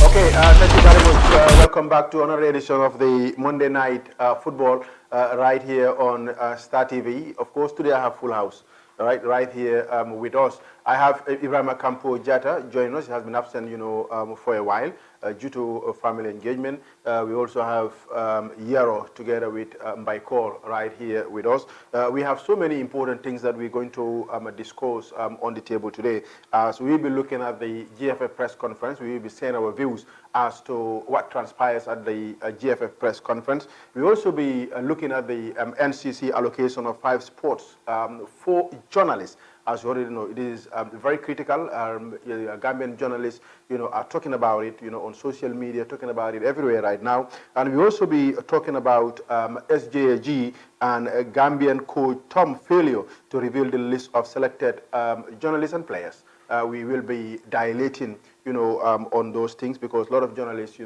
Okay, thank you very much. Welcome back to another edition of the Monday Night Football right here on Star TV. Of course, today I have full house, right here with us. I have Ibrahima Campo Jata joining us. He has been absent, for a while due to family engagement. We also have Yero together with Mbaikor right here with us. We have so many important things that we're going to discuss on the table today. So we'll be looking at the GFF press conference. We will be saying our views as to what transpires at the GFF press conference. We'll also be looking at the NCC allocation of 5 spots for journalists. As you already know, it is very critical. Gambian journalists, are talking about it, on social media, talking about it everywhere right now. And we'll also be talking about SJAG and Gambian coach Tom failure to reveal the list of selected journalists and players. We will be dilating, on those things because a lot of journalists,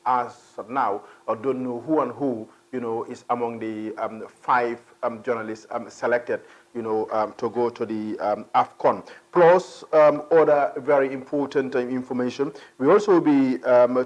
as of now, don't know who and who, is among the 5 journalists selected, to go to the AFCON. Plus, other very important information. We also be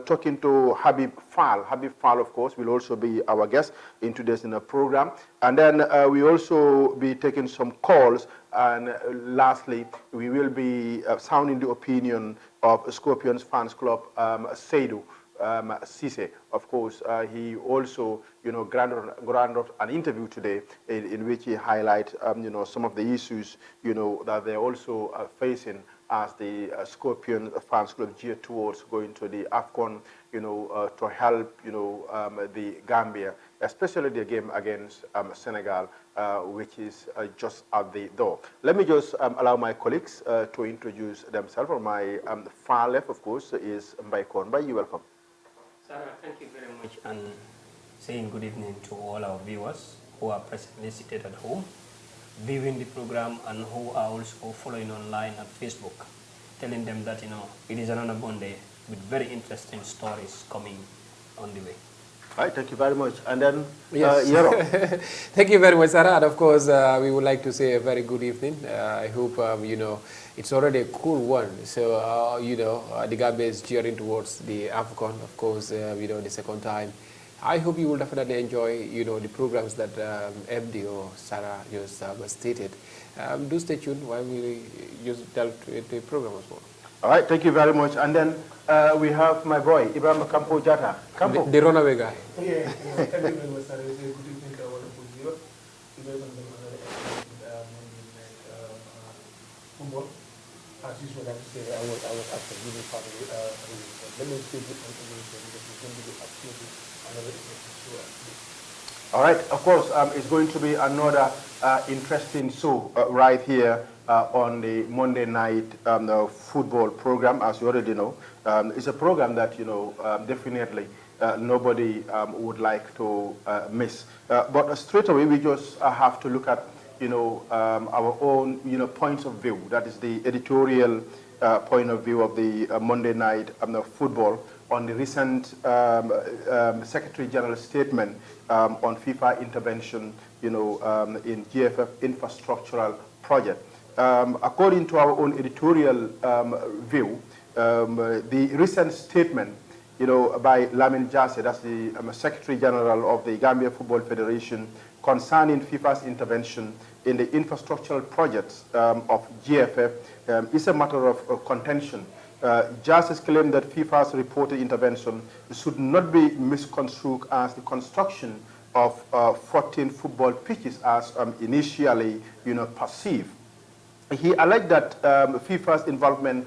talking to Habib Fall. Habib Fall, of course, will also be our guest in today's program. And then we also be taking some calls. And lastly, we will be sounding the opinion of Scorpions Fans Club, Seydou Cisse. Of course, he also, granted an interview today in which he highlights, some of the issues, that they're also facing as the Scorpion Fans Club geared towards going to the AFCON, to help, the Gambia, especially the game against Senegal, which is just at the door. Let me just allow my colleagues to introduce themselves. On my far left, of course, is Mbaikor. Mbai, you're welcome. Sarah, thank you very much, and saying good evening to all our viewers who are presently seated at home, viewing the program, and who are also following online at Facebook, telling them that, it is another Monday with very interesting stories coming on the way. All right, thank you very much. And then, yes. Yero. Thank you very much, Sarah. And of course, we would like to say a very good evening. I hope, it's already a cool one. So, the Gambia is gearing towards the AFCON, of course, the second time. I hope you will definitely enjoy, the programs that MD or Sarah just stated. Do stay tuned while we just delve into the program as well. All right, thank you very much. And then we have my boy, Ibrahima Campo Jata. Campo. The runaway guy. Yeah, thank you very much, sir. Good evening to our wonderful viewers. We welcome them another episode football. As usual, I have to say, I was after giving family let me take it on information because it's going to be absolutely another interesting show. All right, of course, it's going to be another interesting show right here on the Monday night football program, as you already know. It's a program that, definitely nobody would like to miss. But straight away, we just have to look at, our own, points of view. That is the editorial point of view of the Monday night football on the recent Secretary General statement on FIFA intervention, in GFF infrastructural project. According to our own editorial view, the recent statement, by Lamin Jasseh, that's the Secretary General of the Gambia Football Federation, concerning FIFA's intervention in the infrastructural projects of GFF is a matter of contention. Jasseh's claim that FIFA's reported intervention should not be misconstrued as the construction of 14 football pitches as initially, perceived. He alleged that FIFA's involvement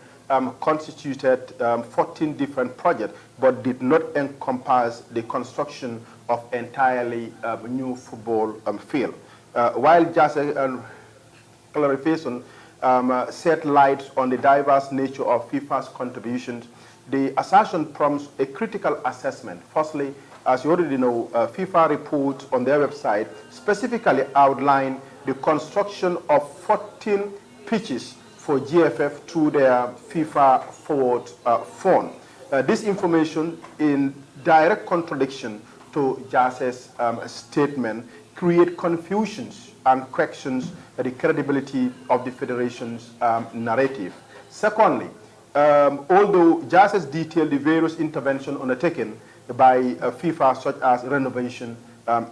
constituted 14 different projects, but did not encompass the construction of entirely new football field. While Jasseh clarification set light on the diverse nature of FIFA's contributions, the assertion prompts a critical assessment. Firstly, as you already know, FIFA reports on their website specifically outline the construction of 14 pitches for GFF through their FIFA Forward Fund. This information, in direct contradiction to Jasseh's statement, create confusions and questions the credibility of the Federation's narrative. Secondly, although just as detailed the various interventions undertaken by FIFA, such as renovation,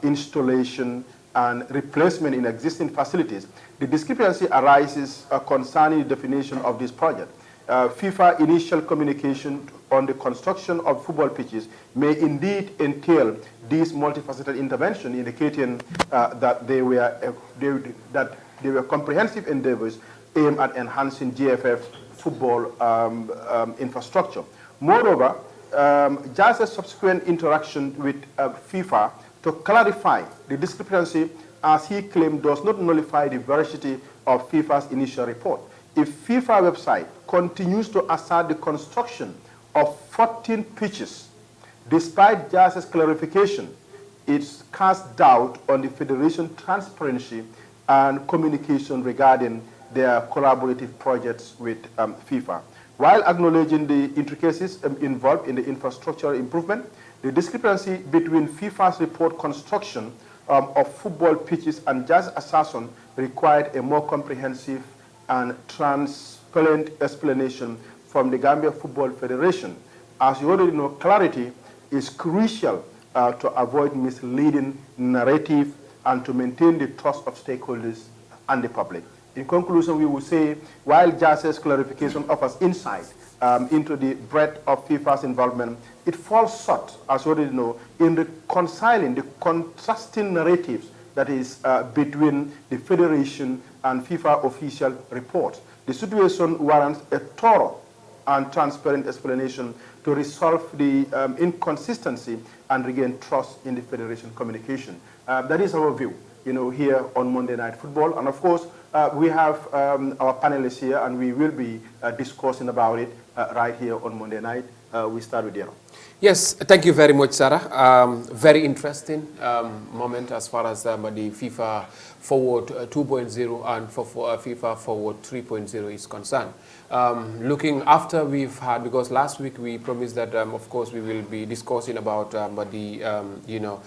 installation, and replacement in existing facilities, the discrepancy arises concerning the definition of this project. FIFA initial communication on the construction of football pitches may indeed entail this multifaceted intervention, indicating that they were comprehensive endeavors aimed at enhancing GFF football infrastructure. Moreover, just a subsequent interaction with FIFA to clarify the discrepancy, as he claimed, does not nullify the veracity of FIFA's initial report. If FIFA website continues to assert the construction of 14 pitches, despite Jazz's clarification, it casts doubt on the Federation transparency and communication regarding their collaborative projects with FIFA. While acknowledging the intricacies involved in the infrastructure improvement, the discrepancy between FIFA's report construction of football pitches and Jazz assertion required a more comprehensive and transparent explanation from the Gambia Football Federation. As you already know, clarity is crucial to avoid misleading narrative and to maintain the trust of stakeholders and the public. In conclusion, we will say, while Jazz's clarification offers insight into the breadth of FIFA's involvement, it falls short, as you already know, in reconciling the contrasting narratives that is between the Federation and FIFA official reports. The situation warrants a thorough and transparent explanation to resolve the inconsistency and regain trust in the Federation communication. That is our view, here on Monday Night Football. And of course, we have our panelists here, and we will be discussing about it right here on Monday night. We start with Diallo. Yes, thank you very much, Sarah. Very interesting moment as far as the FIFA Forward 2.0 and FIFA Forward 3.0 is concerned. Looking after we've had, because last week we promised that, of course, we will be discussing about the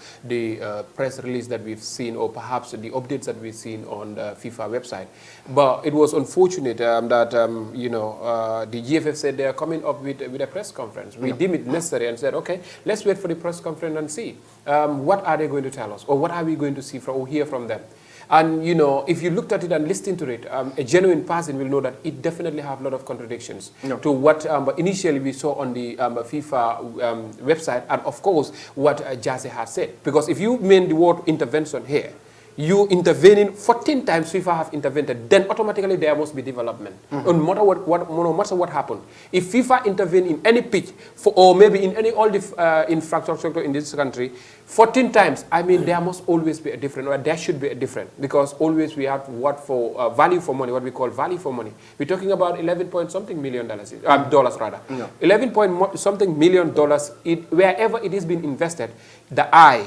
press release that we've seen, or perhaps the updates that we've seen on the FIFA website. But it was unfortunate that the GFF said they are coming up with a press conference. We deemed it necessary and said, okay, let's wait for the press conference and see what are they going to tell us, or what are we going to see or hear from them. And, if you looked at it and listened to it, a genuine person will know that it definitely have a lot of contradictions to what initially we saw on the FIFA website, and, of course, what Jazzy has said. Because if you mean the word intervention here, you intervening 14 times FIFA have intervened, then automatically there must be development. No matter what happened. If FIFA intervene in any pitch, or maybe in all the infrastructure in this country, 14 times, I mean, there must always be a different, or there should be a different, because always we have value for money, what we call value for money. We're talking about 11 point something million dollars, dollars rather. 11 point something million dollars, wherever it is being invested, the eye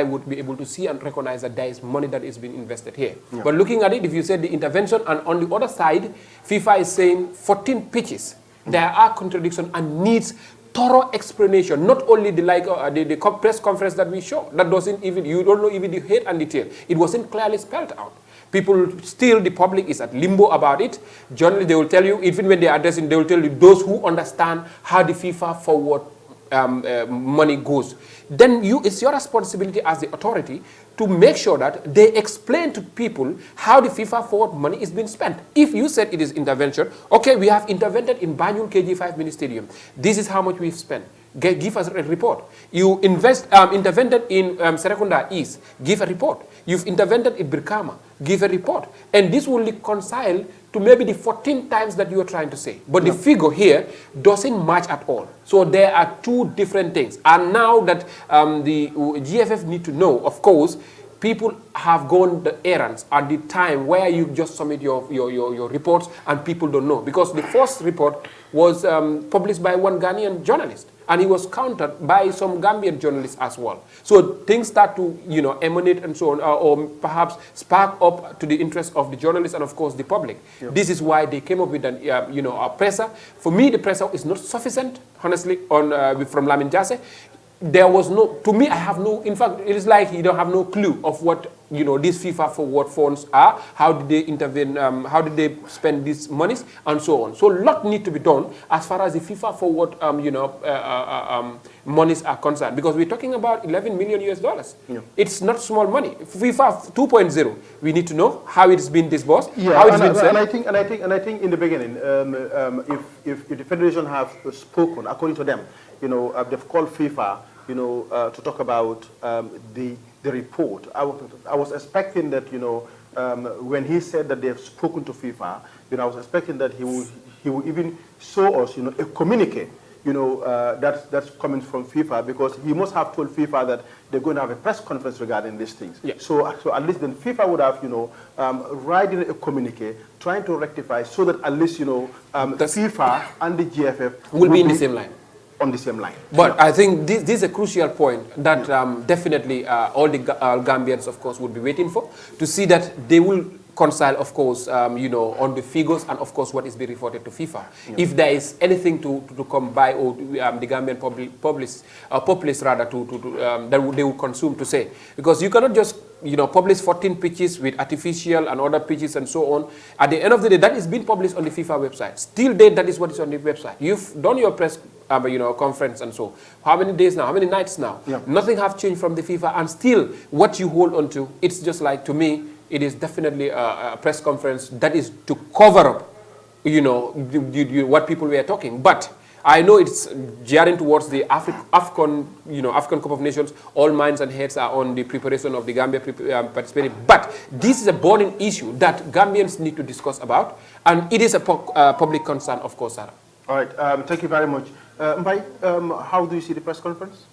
would be able to see and recognize that there is money that is being invested here. But looking at it, if you said the intervention, and on the other side, FIFA is saying 14 pitches, there are contradictions and needs thorough explanation, not only the press conference that we show, that doesn't even, you don't know even the head and the tail. It wasn't clearly spelled out. People still, the public is at limbo about it. Generally, they will tell you, even when they are addressing, they will tell you those who understand how the FIFA forward money goes. Then it's your responsibility as the authority to make sure that they explain to people how the FIFA forward money is being spent. If you said it is intervention, okay, we have intervened in Banjul KG5 mini stadium. This is how much we've spent. Give us a report. You intervened in Serekunda East. Give a report. You've intervened in Birkama. Give a report. And this will reconcile to maybe the 14 times that you are trying to say. But the figure here doesn't match at all. So there are two different things. And now that the GFF need to know, of course, people have gone the errands at the time where you just submit your reports and people don't know. Because the first report was published by one Ghanaian journalist. And he was countered by some Gambian journalists as well. So things start to, emanate and so on, or perhaps spark up to the interest of the journalists and, of course, the public. This is why they came up with a pressure. For me, the pressure is not sufficient, honestly, from Lamin Jasseh. there was no, to me, I have no, in fact, it is like you don't have no clue of what, you know, these FIFA forward funds are, how did they intervene, how did they spend these monies, and so on. So a lot need to be done as far as the FIFA forward, monies are concerned, because we're talking about 11 million US dollars. Yeah. It's not small money. FIFA 2.0, we need to know how it's been disbursed, how it's been spent. And I think in the beginning, if the federation have spoken according to them, you know, they've called FIFA, you know, to talk about the report. I was expecting that, you know, when he said that they have spoken to FIFA, you know, I was expecting that he will even show us, you know, a communique, you know, that's coming from FIFA, because he must have told FIFA that they're going to have a press conference regarding these things. Yeah. So at least then FIFA would have, you know, writing a communique, trying to rectify, so that at least, you know, FIFA and the GFF will be in the same line. On the same line. But yeah. I think this is a crucial point that definitely all the Gambians, of course, would be waiting for, to see that they will reconcile, of course, you know, on the figures and, of course, what is being reported to FIFA. Yeah. If there is anything to come by, or the Gambian populace rather, that they will consume to say. Because you cannot just, you know, publish 14 pitches with artificial and other pitches and so on. At the end of the day, that is being published on the FIFA website. Still date, that is what is on the website. You've done your press you know, conference and so. How many days now? How many nights now? Yeah. Nothing have changed from the FIFA, and still what you hold on to, it's just like, to me, it is definitely a press conference that is to cover up, you know, what people were talking. But I know it's gearing towards the African, you know, African Cup of Nations. All minds and heads are on the preparation of the Gambia participating. But this is a burning issue that Gambians need to discuss about, and it is a public concern, of course, Sarah. All right, thank you very much. Mbaye, how do you see the press conference?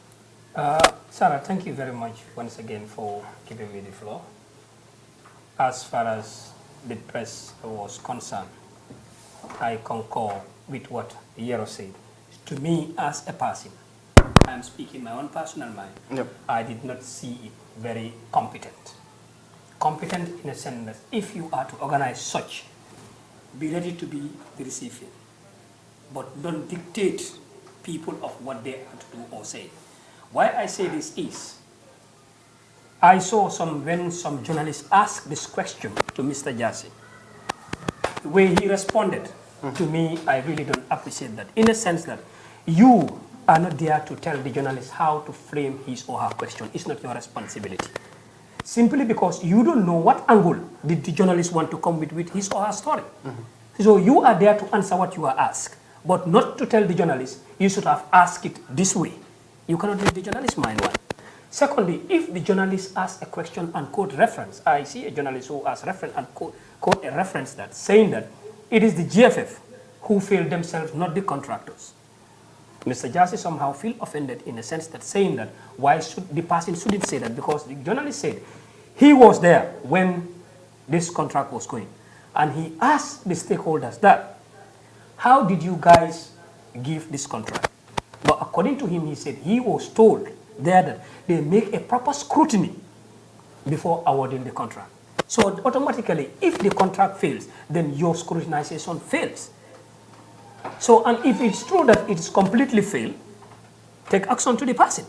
Sarah, thank you very much once again for giving me the floor. As far as the press was concerned, I concur with what Yero said. To me, as a person, I'm speaking my own personal mind, yep. I did not see it very competent. Competent in a sense that if you are to organize such, be ready to be the recipient, but don't dictate people of what they are to do or say. Why I say this is, I saw when some journalists asked this question to Mr. Jassy, the way he responded, to me, I really don't appreciate that. In a sense that you are not there to tell the journalist how to frame his or her question. It's not your responsibility. Simply because you don't know what angle did the journalist want to come with his or her story. So you are there to answer what you are asked, but not to tell the journalist, you should have asked it this way. You cannot read the journalist's mind, one. Secondly, if the journalist asks a question and quote reference, I see a journalist who asks reference and quote a reference that, saying that it is the GFF who failed themselves, not the contractors. Mr. Jassy somehow feel offended in a sense that saying that, why should the person shouldn't say that, because the journalist said he was there when this contract was going. And he asked the stakeholders that, how did you guys give this contract? But according to him, he said he was told there that they make a proper scrutiny before awarding the contract. So automatically, if the contract fails, then your scrutinization fails. So, and if it's true that it's completely failed, take action to the person.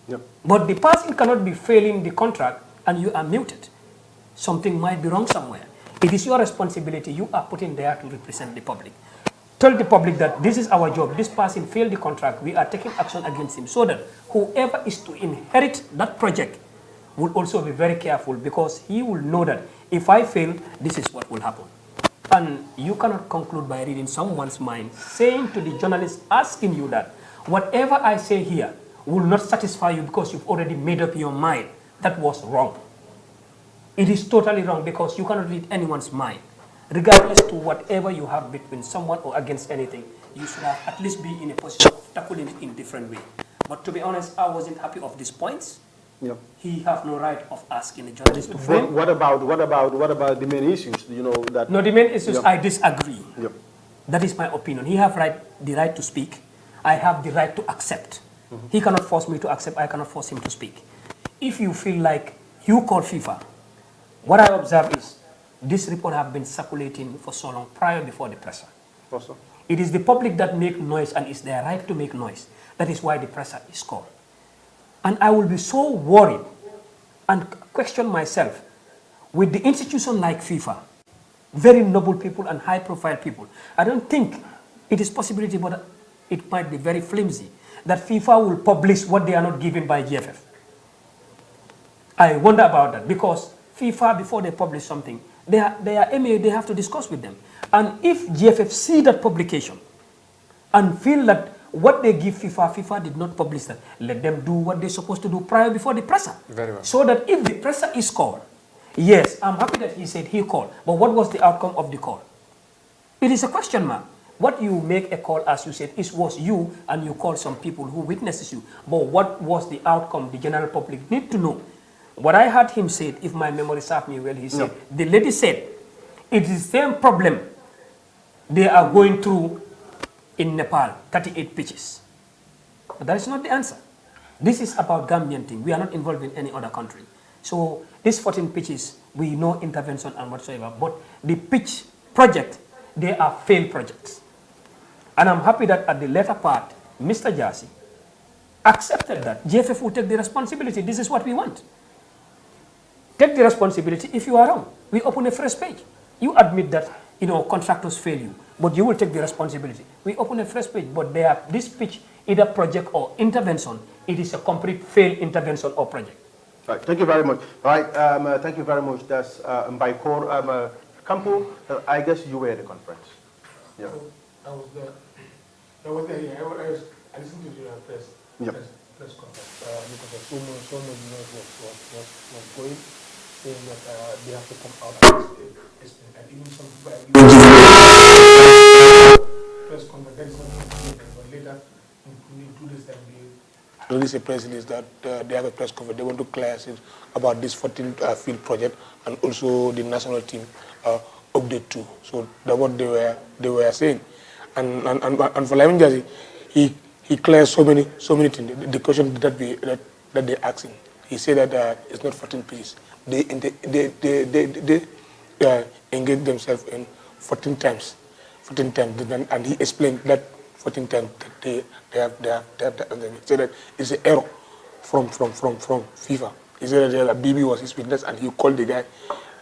Yep. But the person cannot be failing the contract and you are muted. Something might be wrong somewhere. It is your responsibility. You are put in there to represent the public. Tell the public that this is our job. This person failed the contract. We are taking action against him, so that whoever is to inherit that project will also be very careful, because he will know that if I fail, this is what will happen. And you cannot conclude by reading someone's mind, saying to the journalist, asking you that whatever I say here will not satisfy you because you've already made up your mind. That was wrong. It is totally wrong, because you cannot read anyone's mind. Regardless to whatever you have between someone or against anything, you should have at least be in a position of tackling it in a different way. But to be honest, I wasn't happy of these points. Yep. He have no right of asking the journalist to frame. What about the main issues? You know that. No, the main issues, yep. I disagree. Yep. That is my opinion. He have the right to speak. I have the right to accept. He cannot force me to accept. I cannot force him to speak. If you feel like you call FIFA, what I observe is this report have been circulating for so long before the presser. Also. It is the public that make noise, and it's their right to make noise. That is why the presser is called. And I will be so worried and question myself with the institution like FIFA, very noble people and high profile people. I don't think it is possibility, but it might be very flimsy, that FIFA will publish what they are not given by GFF. I wonder about that because FIFA, before they publish something, they are MA, they have to discuss with them. And if GFF see that publication and feel that what they give FIFA, FIFA did not publish that, let them do what they're supposed to do prior before the presser. Very well. So that if the presser is called, yes, I'm happy that he said he called, but what was the outcome of the call? It is a question mark. What you make a call, as you said, was you, and you call some people who witnesses you. But what was the outcome? The general public need to know. What I heard him say, if my memory serves me well, he said, the lady said, it is the same problem they are going through in Nepal, 38 pitches. But that is not the answer. This is about Gambian thing. We are not involved in any other country. So these 14 pitches, we know intervention and whatsoever. But the pitch project, they are failed projects. And I'm happy that at the later part, Mr. Jassy accepted that GFF will take the responsibility. This is what we want. Take the responsibility if you are wrong. We open a fresh page. You admit that, contractors fail you, but you will take the responsibility. We open a fresh page, but they are this pitch, either project or intervention, it is a complete failed intervention or project. Right, thank you very much. All right, thank you very much. That's Mbaikor Campo. I guess you were at the conference. Yeah. I was there. I listened to your press conference because so much noise was going, saying that they have to come out and even some people are press conference. That is not completed, but later in 2 days time they release a press release that they have a press conference. They want to clear it about this 14th field project and also the national team update too. So that's what they were saying. And for Lyman Jazzy, he clears so many things. The question that they asking, he said that it's not 14 pages. They engage themselves in 14 times, and he explained that 14 times that they have. He said that it's an error from FIFA. He said that BB was his witness, and he called the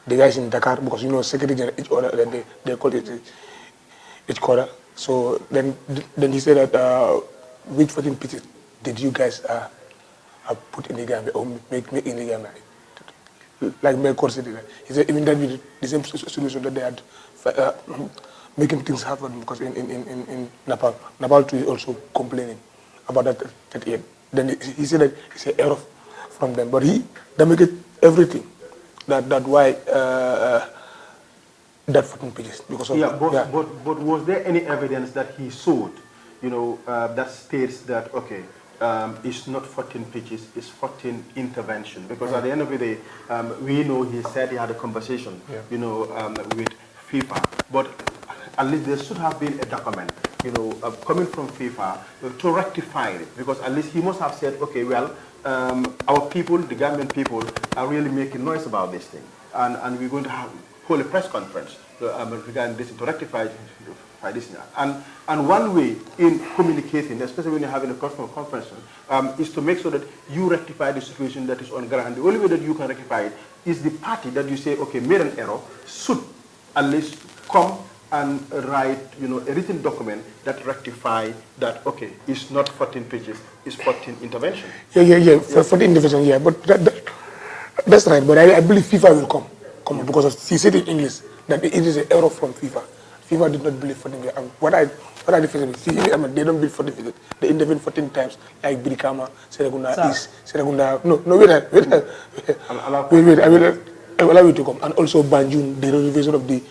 guys in Dakar because Secretary General each other, then they called it each quarter. So then he said that which 14 pieces did you guys put in the Gambia or make in the Gambia? Like Melkor said, he said even that with the same solution that they had making things happen because in Nepal too is also complaining about that. Then he said that it's an error from them, but they make it everything that why. That 14 pages because of but was there any evidence that he showed, that states that it's not 14 pages, it's 14 intervention? Because at the end of the day, we know he said he had a conversation, with FIFA, but at least there should have been a document, coming from FIFA to rectify it, because at least he must have said, our people, the Gambian people, are really making noise about this thing, and we're going to hold a press conference regarding this to rectify this. And one way in communicating, especially when you're having a customer conference, is to make sure that you rectify the situation that is on ground. And the only way that you can rectify it is the party that you say, made an error, should at least come and write, a written document that rectify that, it's not 14 pages, it's 14 intervention. Yeah. For the intervention, yeah. But that's right. But I believe FIFA will come because he said in English that it is an error from FIFA. FIFA did not believe 14 pages. What I see, they don't believe 14 pages. They intervene 14 times, like Birikama, Seregunda East, Seregunda. No, wait. I will allow you to come. And also Banjul, the renovation of the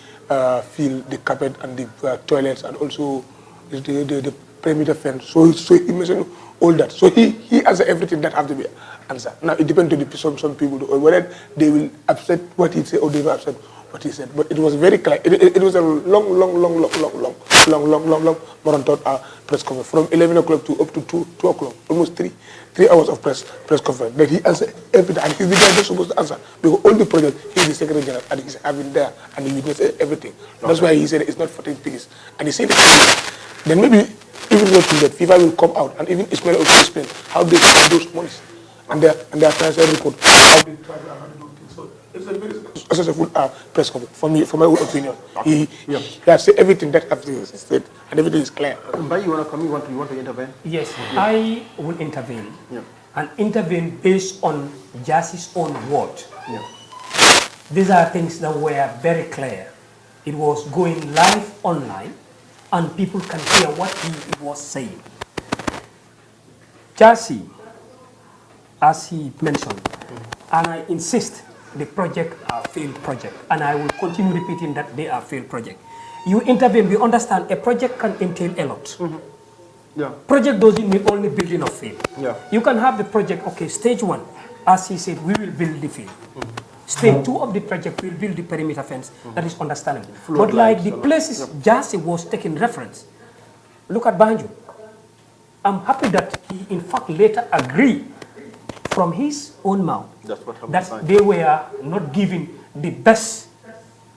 field, the carpet, and the toilets, and also the perimeter fence. So he mentioned all that. So he answered everything that have to be answered. Now it depends on some people whether they will accept what he said or they will accept what he said. But it was very clear. It was a long marathon press conference from 11 o'clock to up to 2 o'clock, almost 3 hours of press conference. But he answered everything, and he's the guy that's supposed to answer because all the project he's the Secretary General and he's having there and he witnessed everything. That's why he said it's not 14 pages, and he said it. Then maybe even not that FIFA will come out and even Ismail also explain how they get those monies. and their financial report, how they travel and how they do things. So it's a very successful press conference for me, for my own opinion. He has said everything that has been said, and everything is clear. But you want to come? You want to intervene? Yes, I will intervene and intervene based on Jassie's own word. These are things that were very clear. It was going live online and people can hear what he was saying. Jassie, as he mentioned, and I insist, the project are failed project, and I will continue repeating that they are failed project. You intervene, we understand a project can entail a lot. Project doesn't mean only building of field. You can have the project, okay, stage 1, as he said, we will build the field. Stage 2 of the project will build the perimeter fence. That is understandable. But like the places Jassie was taking reference, look at Banjul. I'm happy that he in fact later agreed from his own mouth that they were not giving the best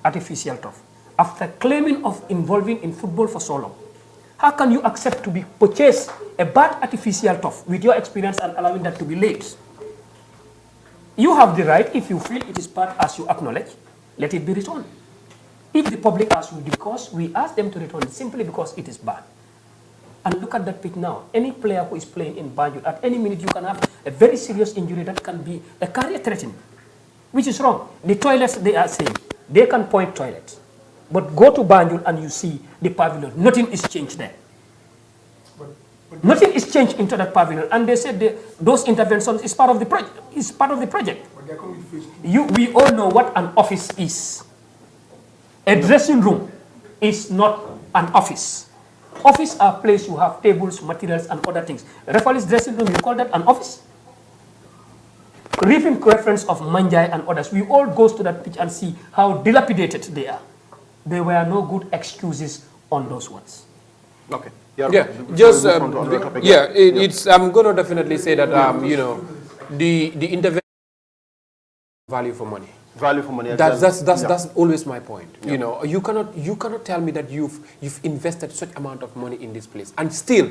artificial turf. After claiming of involving in football for so long, how can you accept to be purchase a bad artificial turf with your experience and allowing that to be laid? You have the right, if you feel it is bad as you acknowledge, let it be returned. If the public asks you, because we ask them to return it simply because it is bad. And look at that pitch now. Any player who is playing in Banjul, at any minute you can have a very serious injury that can be a career threatening, which is wrong. The toilets, they are saying, they can point toilets. But go to Banjul and you see the pavilion. Nothing is changed there. Nothing is changed into that pavilion. And they said those interventions is part of the project. Is part of the project. We all know what an office is. A dressing room is not an office. Office are place you have tables, materials, and other things. Referee's dressing room, you call that an office? Reaping reference of Manjai and others, we all go to that pitch and see how dilapidated they are. There were no good excuses on those ones. Okay. Just I'm going to definitely say that the intervention value for money. Value for money. That's always my point. You know, you cannot tell me that you've invested such amount of money in this place and still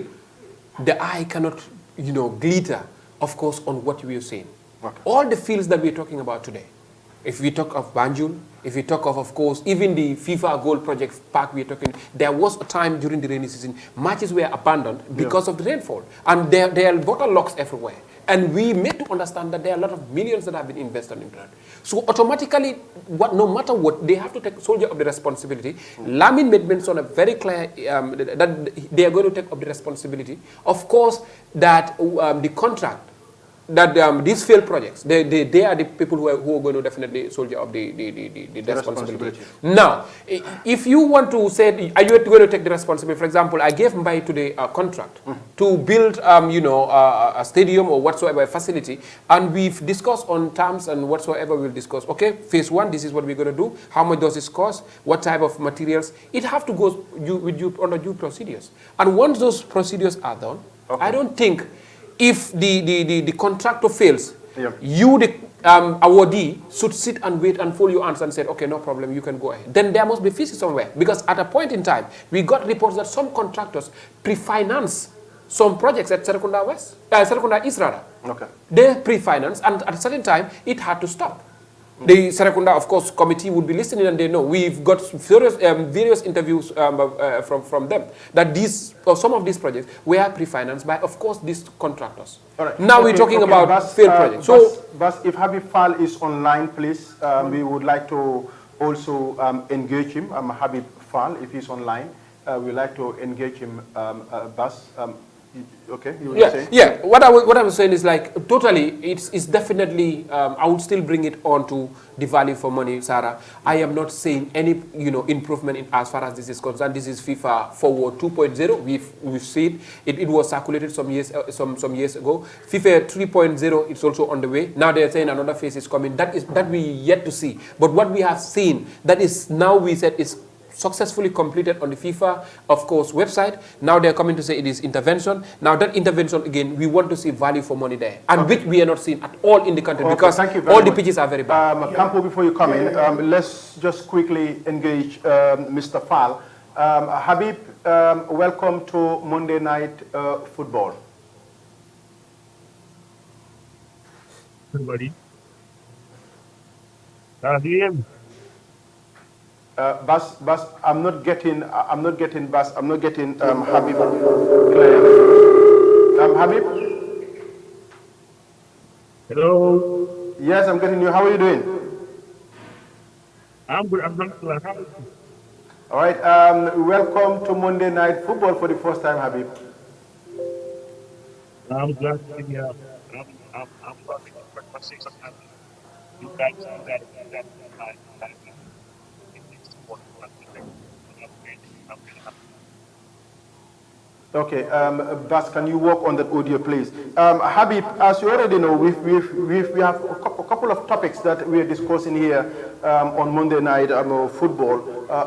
the eye cannot glitter, of course, on what we are saying. All the fields that we're talking about today. If we talk of Banjul, if we talk of course, even the FIFA Goal Project Park we're talking, there was a time during the rainy season, matches were abandoned because of the rainfall. And there are water locks everywhere. And we made to understand that there are a lot of millions that have been invested in that. So automatically, no matter what, they have to take soldier of the responsibility. Lamin made mention of very clear that they are going to take up the responsibility. Of course, that the contract, that these failed projects, they are the people who are going to definitely soldier of the responsibility. Now, if you want to say, are you going to take the responsibility? For example, I gave Mbai today a contract to build, a stadium or whatsoever, a facility, and we've discussed on terms and whatsoever we'll discuss. Okay, phase 1, this is what we're going to do. How much does this cost? What type of materials? It have to go under due procedures. And once those procedures are done, I don't think if the contractor fails, you, the awardee, should sit and wait and fold your hands and say, okay, no problem, you can go ahead. Then there must be fees somewhere. Because at a point in time, we got reports that some contractors pre-finance some projects at Serekunda West, Serekunda East rather. They pre-finance, and at a certain time, it had to stop. The Serekunda, of course, committee would be listening, and they know we've got various interviews from them that some of these projects were pre-financed by, of course, these contractors. Now we're talking about failed projects. But if Habib Fall is online, please, we would like to also engage him. Habib Fall, if he's online, we'd like to engage him. Bas. Okay, you were saying? Yeah. What I was saying is like totally. It's definitely. I would still bring it on to the value for money, Sarah. I am not saying any improvement in as far as this is concerned. This is FIFA Forward 2.0. We've seen it. It was circulated some years ago. FIFA 3.0. It's also on the way. Now they're saying another phase is coming. That we yet to see. But what we have seen, that is now we said is successfully completed on the FIFA, of course, website. Now they're coming to say it is intervention. Now that intervention, again, we want to see value for money there, and which we are not seeing at all in the country because all the pitches are very bad. Campo, before you come in, let's just quickly engage Mr. Fall. Habib, welcome to Monday Night Football. everybody. Do you hear me? I'm not getting Bas, I'm not getting Habib clear. Habib? Hello. Yes, I'm getting you. How are you doing? I'm good. I'm not glad. How are you? All right. Welcome to Monday Night Football for the first time, Habib. I'm glad to be here. I'm loving the conversation. And you guys, it makes the world one thing. I'm really happy. Okay, Bas, can you work on that audio, please? Habib, as you already know, we have a couple of topics that we are discussing here on Monday night football.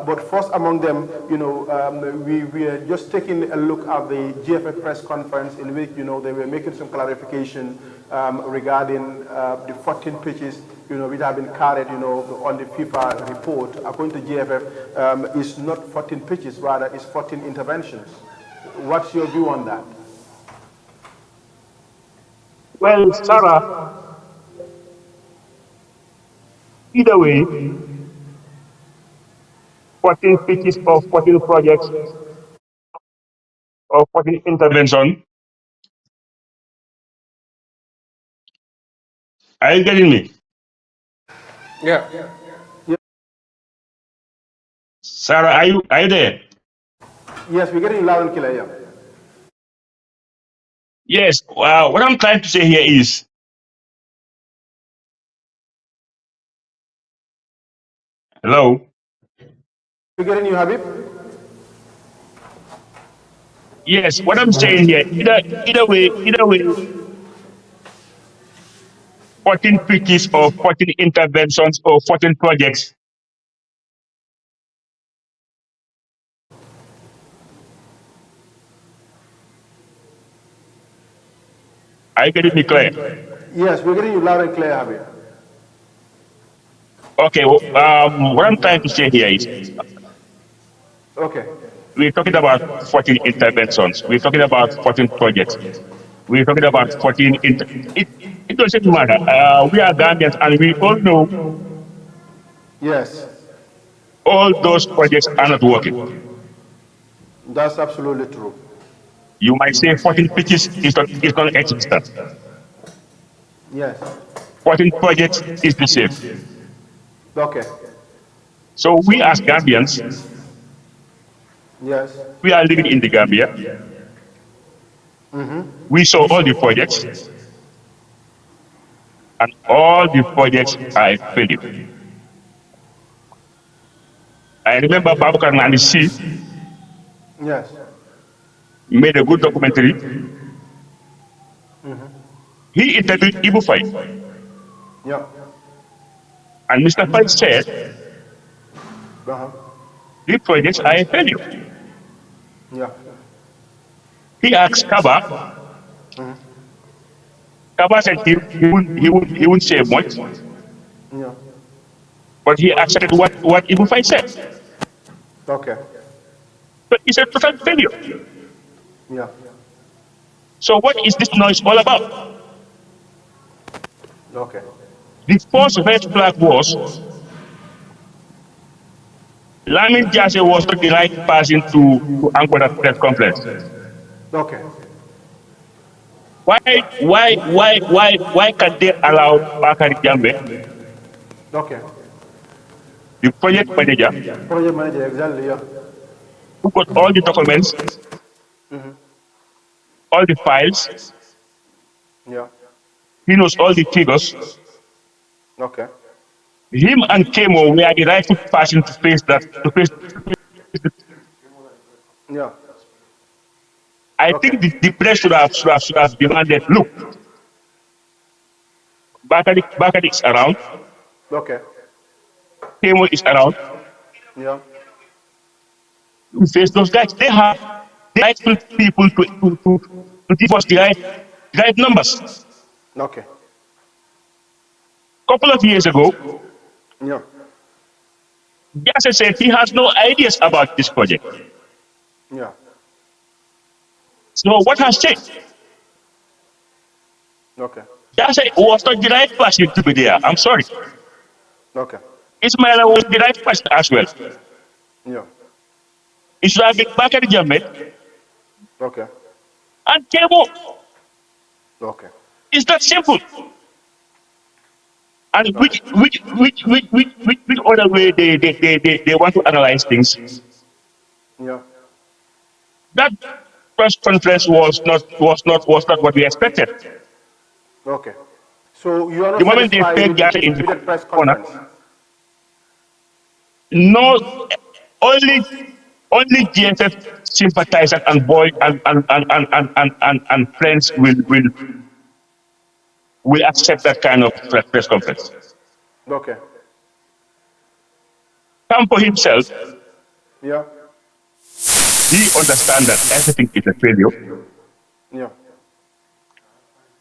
But first among them, we are just taking a look at the GFA press conference in which, they were making some clarification regarding the 14 pitches, which have been carried, on the FIFA report. According to GFF, it's not 14 pitches, rather it's 14 interventions. What's your view on that? Well, Sarah, either way, 14 pitches or 14 projects or 14 intervention. Are you getting me? Yeah. Ye- Sarah, are you there? Yes, we're getting loud and clear. Yeah. Yes. What I'm trying to say here is, hello. We're getting you, Habib. Yes. What I'm saying here, either way, 14 pitches or 14 interventions or 14 projects. Are you getting me clear? Yes, we're getting you loud and clear, Habib. Okay. What I'm trying to say here is, Okay. we're talking about 14 interventions. We're talking about 14 projects. We're talking about 14. It doesn't matter. We are Gambians and we all know Yes, all those projects are not working. that's absolutely true. You might say 14 pitches is not existent. Yes. 14 projects is the same. Okay. So we as Gambians, Yes. we are living in the Gambia. We saw all the projects and all the projects are a failure. I remember Babakar Nani C Yes. made a good documentary. He interviewed Ibu Faye, Yeah. and Mr. Faye said Uh-huh. the projects are a failure. Yeah. He asked Kaba. Kaba said he wouldn't say much, Yeah. but he accepted what Ibu Faye said. Okay. So it's a total failure. Yeah. So what is this noise all about? Okay. The first red flag was Lamin Jase was not the right person to anchor that press conference. Okay. Why can they allow Bakari Jambe, Okay. the project manager, Project manager, exactly. Yeah. who got all the documents, all the files, Yeah. he knows all the figures. Okay. Him and Kemo were the rightful person to face that. To face, Yeah. I Okay. think the press should have demanded. Look, Bakari is around, Okay. Kemo is around. Yeah. We face those guys. They have the rightful people to give us the right numbers. Okay. Couple of years ago, Yeah. Jase said he has no ideas about this project. Yeah. So what has changed? Okay. That's was not the right person to be there. I'm sorry. Okay. Ismaila was the right person as well. Yeah. It should have been Bakari Jammeh Okay. and Kemo. Okay. It's that simple. And Okay. which other way they want to analyze things? Yeah. That press conference was not what we expected. Okay. So you are not The moment they satisfied take with the Gata in the press corner, conference? no, only GFF sympathizers and boy and friends will accept that kind of press conference. Okay. Campo himself, Yeah. he understands that everything is a failure, Yeah.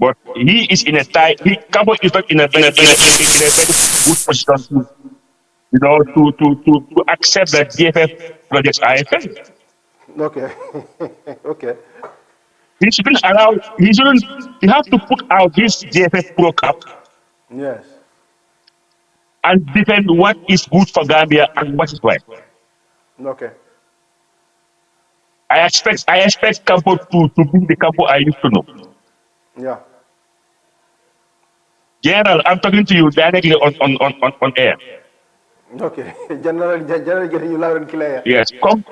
but he is in a tight. Campo is not in a good position to to accept that GFF projects are a failure. Okay. Okay. He shouldn't allow. He shouldn't. He have to put out his GFF Pro Cup Yes. and defend what is good for Gambia and what is right. Okay. I expect Campo to be the Campo I used to know. Yeah. General, I'm talking to you directly on air. Okay. General getting you loud and clear. Yes, come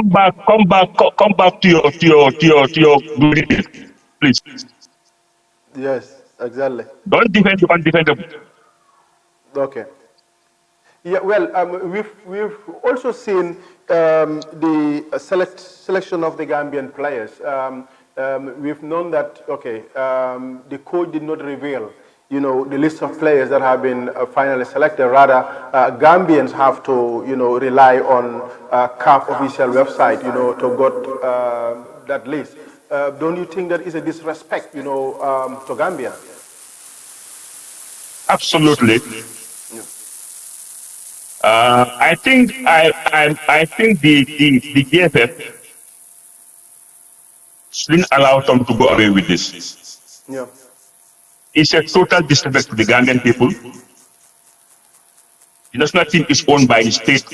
back to your good days, please. Yes. Exactly. Don't defend the undefendable. Okay. Yeah, well, we've also seen the selection of the Gambian players. We've known that the coach did not reveal, the list of players that have been finally selected. Rather, Gambians have to, rely on CAF official website, to get that list. Don't you think that is a disrespect, to Gambia? Absolutely. I think the GFF shouldn't allow Tom to go away with this. Yeah. It's a total disrespect to the Gambian people. The national team is owned by the state,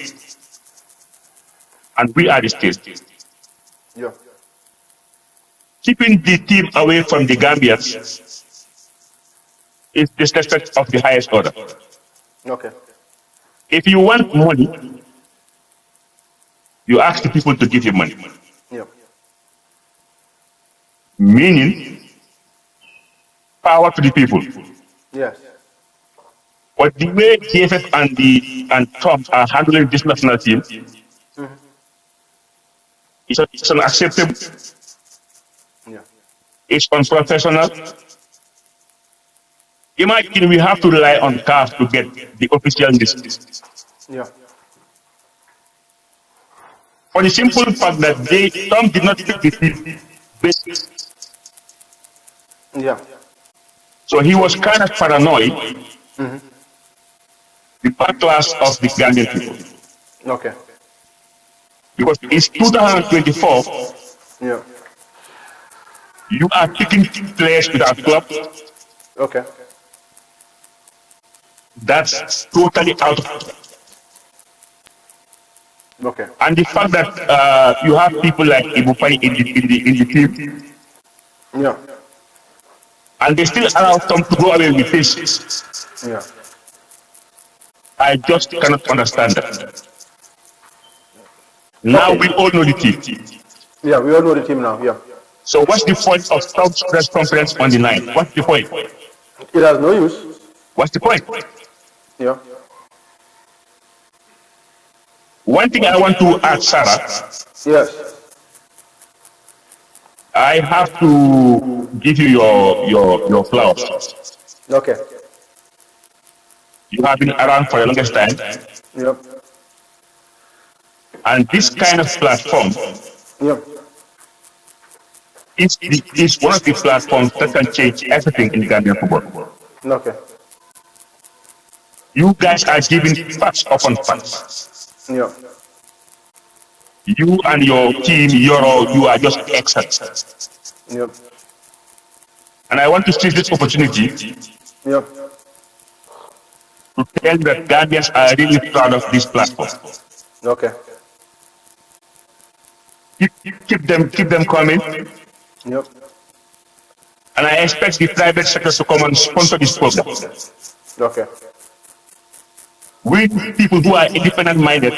and we are the state. Yeah. Keeping the team away from the Gambians is disrespect of the highest order. Okay. If you want money, you ask the people to give you money. Yeah. Meaning, power to the people. Yes. But the way GFF and Trump are handling this national team is unacceptable. Yeah. It's unprofessional. Imagine we have to rely on cars to get the official list. Yeah. For the simple fact that Trump did not pick the team based. Yeah. So he was kind of paranoid, the backlash of the Gambian people. Okay. Because it's 2024, Yeah. you are picking players without club. Okay. That's totally out of. Okay. And the fact that you have people like Ibupari in the team, Yeah. and they still allow Tom to go away with this, Yeah. I just cannot understand that. Now Okay. we all know the team. Yeah, we all know the team now. Yeah. So what's the point of Trump's press conference on the 9th? What's the point? It has no use. What's the point? Yeah. One thing I want to ask Sarah, Yes. I have to give you your flowers. Okay. You have been around for the longest time, Yep. and this kind of platform Yep. is one of the platforms that can change everything in Gambian football. Okay. You guys are giving facts upon facts. Yeah. You and your team, you are just excellent. Yep. And I want to seize this opportunity Yeah. to tell you that Gambians are really proud of this platform. Okay. Keep them coming. Yep. And I expect the private sector to come and sponsor this program. Okay. We people who are independent minded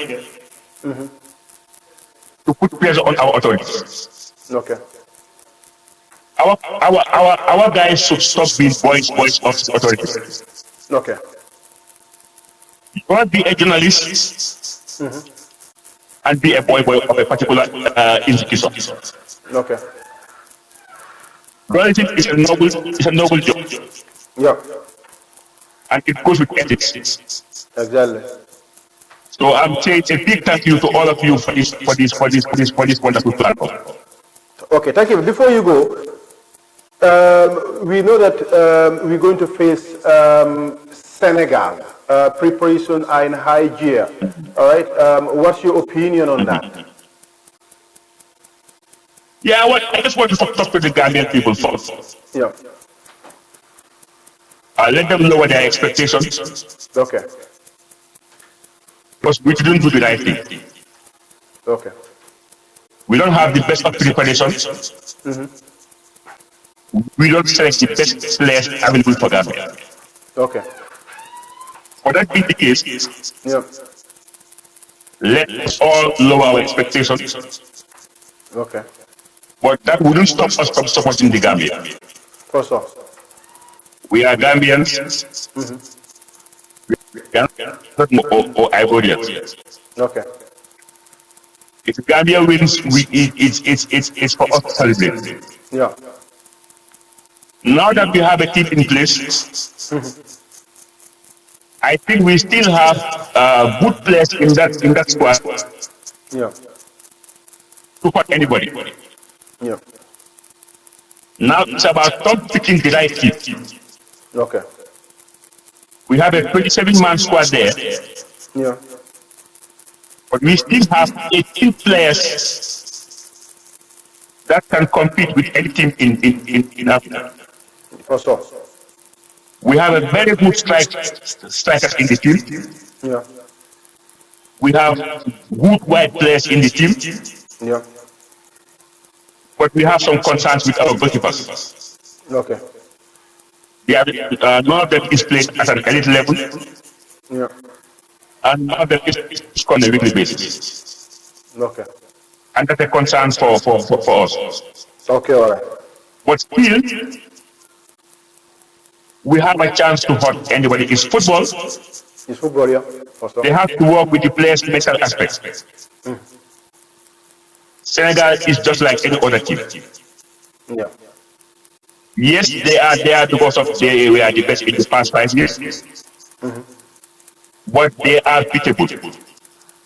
to put pressure on our authorities. Okay. Our guys should stop being boys of authorities. Okay. You can't be a journalist and be a boy of a particular institution. Okay. Journalism is a noble job, Yeah. and it goes with ethics. Exactly. So I'm saying a big thank you to all of you for this wonderful platform. Okay, thank you. Before you go, we know that we're going to face Senegal. Preparation are in high gear. All right. What's your opinion on that? Yeah, I just want to talk to the Gambian people first. Yeah. Let them lower their expectations, Okay. because we didn't do the right thing. Okay. We don't have the best of preparation. We don't select the best players available for Gambia. Okay. For that being the case, Yeah. let us all lower our expectations, Okay. but that wouldn't stop us from supporting the Gambia. For sure. We are Gambians, we are not or Ivorians. Okay. If Gambia wins, it's for us to celebrate. Yeah. Now that we have a team in place, I think we still have good players in that squad Yeah. to hurt anybody. Yeah. Now it's about picking the right team. Okay. We have a 27-man squad there, Yeah. but we still have 18 players that can compete with any team in Africa. For sure. We have a very good strikers in the team. Yeah. We have good wide players in the team, Yeah. but we have some concerns with our goalkeepers. Okay. None of them is played at an elite level, Yeah. and none of them is on a weekly basis. Okay. And that's a concern for us. Okay. All right. But still, we have a chance to hurt anybody. It's football. It's football, yeah. For sure. They have to work with the players' mental aspects. Senegal is just like any other team. Yeah. Yes, they are there because of they were the best in the past 5 years. But they are beatable.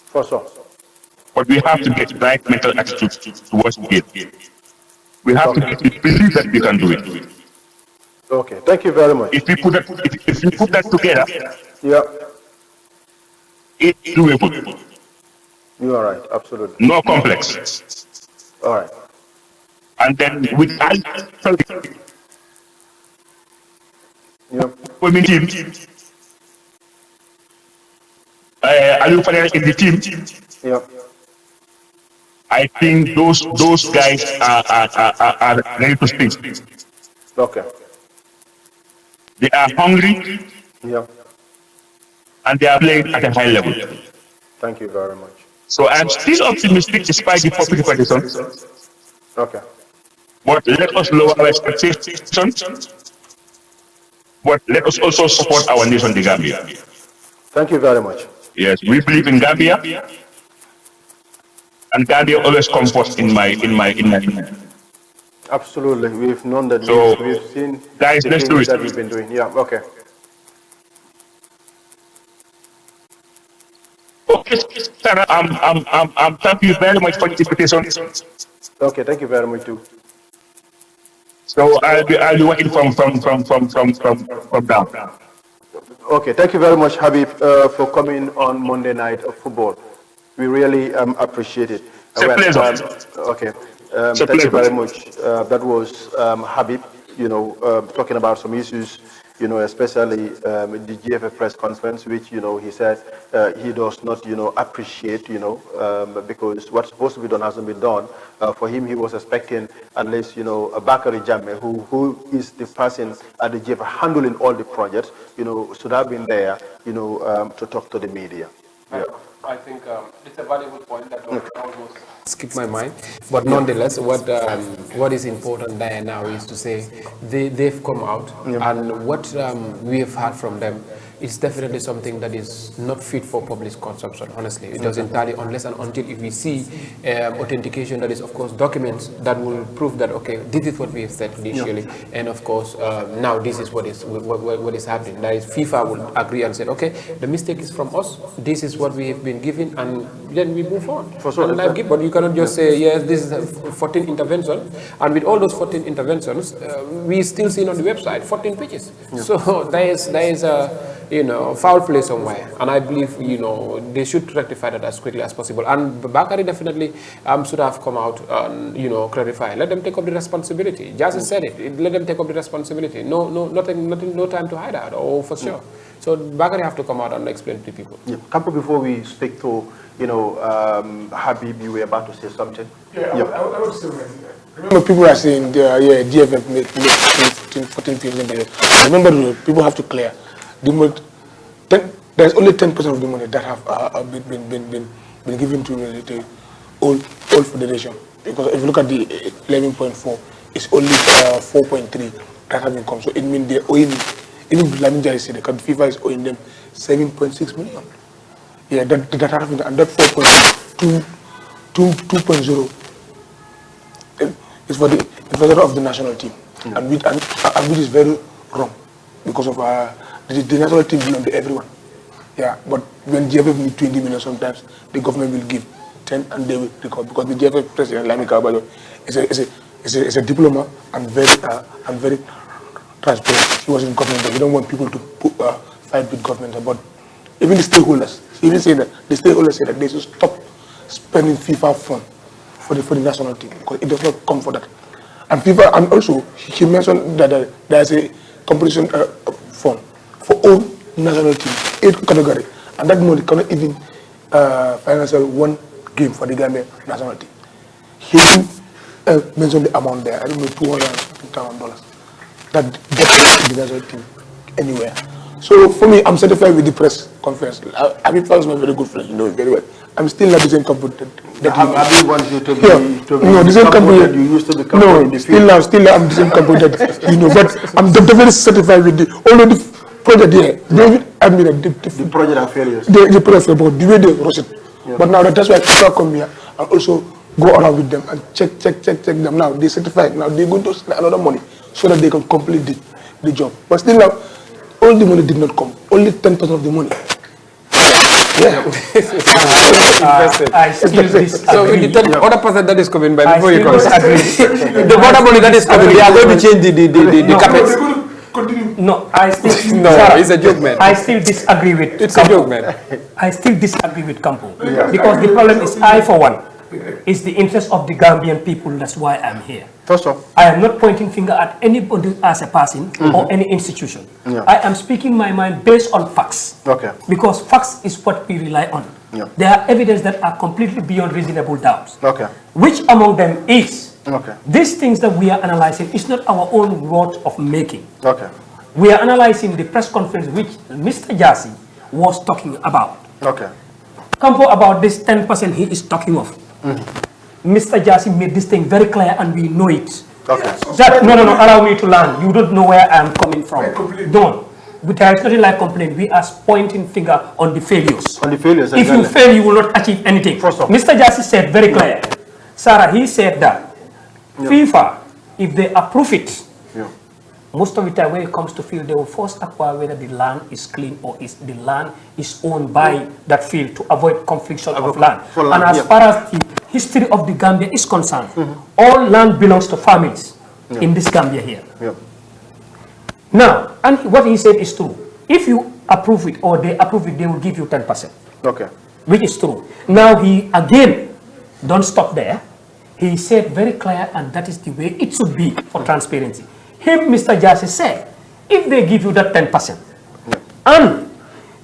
For sure. But we have to get the right mental attitude towards the game. We have to believe that we can do it. Okay. Thank you very much. If we put that together, Yeah. it's doable. You are right. Absolutely. No complex. All right. And then with Yeah. women team, Aliou Fadel in the team, Yeah. I think those guys are ready to speak. Okay. They are hungry Yeah. and they are playing at a high level. Thank you very much. So I'm still optimistic despite the popular conditions. Okay. But let us lower our expectations. But let us also support our nation, the Gambia. Thank you very much. Yes, we believe in Gambia, and Gambia always comes first in my. Absolutely. We've known that. So, We've seen guys, the let's do things it. that we've been doing. Yeah. Okay. Okay, Sarah, thank you very much for the invitation. Okay. Thank you very much too. So I'll be working from down. Okay. Thank you very much, Habib, for coming on Monday Night of Football. We really appreciate it. It's a pleasure. Okay. It's a Thank you pleasure. very much. That was Habib. talking about some issues, especially the GFF press conference, which, he said he does not, appreciate, because what's supposed to be done hasn't been done. For him, he was expecting at least, Bakary Jammeh, who is the person at the GFF handling all the projects, should have been there, to talk to the media. Yeah. I think it's a valuable point that almost skipped my mind. But nonetheless, what is important there now is to say they've come out, and what we have heard from them is definitely something that is not fit for public consumption, honestly. It doesn't tally unless and until if we see authentication, that is, of course, documents that will prove that, okay, this is what we have said initially, and of course, now this is what is happening. That is, FIFA will agree and say, okay, the mistake is from us, this is what we have been given, and then we move on. For sure. But you cannot just say, yes, this is 14 interventions, and with all those 14 interventions, we still see on the website 14 pages. So there is a foul play somewhere, and I believe they should rectify that as quickly as possible. And Bakary definitely should have come out and clarify. Let them take up the responsibility. Just said it. Let them take up the responsibility. No time to hide out. Oh, for sure. So Bakary have to come out and explain to people. Yeah. Campo, before we speak to Habib, you were about to say something. I would say, remember, people are saying DFF made 14 billion. Remember, people have to clear. There's only 10% of the money that have been given to the old federation. Because if you look at the 11.4, it's only 4.3 that have been come. So it means they're owing, even Lamin Jai said, because FIFA is owing them 7.6 million. Yeah, that happened, and that 2.0 is for the infrastructure of the national team, and which is very wrong because of the national team belongs to everyone. Yeah, but when GFF need 20 million, sometimes the government will give 10 and they will recover, because the GFF president, Lami Kabayo, is a diplomat and very transparent. He was in government, but he don't want people to fight with government. But even the stakeholders, even say that the stakeholders say that they should stop spending FIFA fund for the national team, because it does not come for that. And FIFA, and also he mentioned that there's a competition fund for all national teams, 8 categories, and that money cannot even finance one game for the Gambia national team. He didn't mention the amount there. I don't know, $250,000. That gets the national team anywhere. So for me, I'm satisfied with the press conference. Habib is my very good friend, you know very well. I'm still not the same company that Habib wants you to be, no, the same company that you used to be. No, still I'm the same company that but I'm definitely satisfied with all of the project here. David, I mean the project are failures. The project, but the way they rush it. Yeah. But now that's why people come here and also go around with them and check them. Now they certified. Now they're going to spend another money so that they can complete the job. But still now, all the money did not come. Only 10% of the money. Yeah. I still disagree. So with the other person that is coming by before you come, the other money that is coming, they are going to change the capex. No, I still. No, Sarah, it's a joke, man. I still disagree with. It's Campo. a joke, man. I still disagree with Campo, because the problem is, I for one, is the interest of the Gambian people. That's why I'm here. First off, I am not pointing finger at anybody as a person or any institution. Yeah. I am speaking my mind based on facts. Okay. Because facts is what we rely on. Yeah. There are evidence that are completely beyond reasonable doubts. Okay. Which among them is Okay. these things that we are analyzing is not our own work of making. Okay. We are analyzing the press conference which Mr. Jassy was talking about. Okay. Campo, about this 10% he is talking of. Mr. Jassy made this thing very clear and we know it. Okay. No, allow me to learn. You don't know where I am coming from. Don't. But there is nothing like complaint. We are pointing finger on the failures. On the failures. If you fail, you will not achieve anything. First off. Mr. Jassy said very clear. Sarah, he said that FIFA, if they approve it, most of the time when it comes to field, they will first acquire whether the land is clean or is the land is owned by that field to avoid confliction of land. And as far as the history of the Gambia is concerned, all land belongs to families in this Gambia here. Now, and what he said is true. If you approve it or they approve it, they will give you 10%. Okay. Which is true. Now he again, don't stop there. He said very clear, and that is the way it should be for transparency. him, Mr. Jassy said, if they give you that 10%, and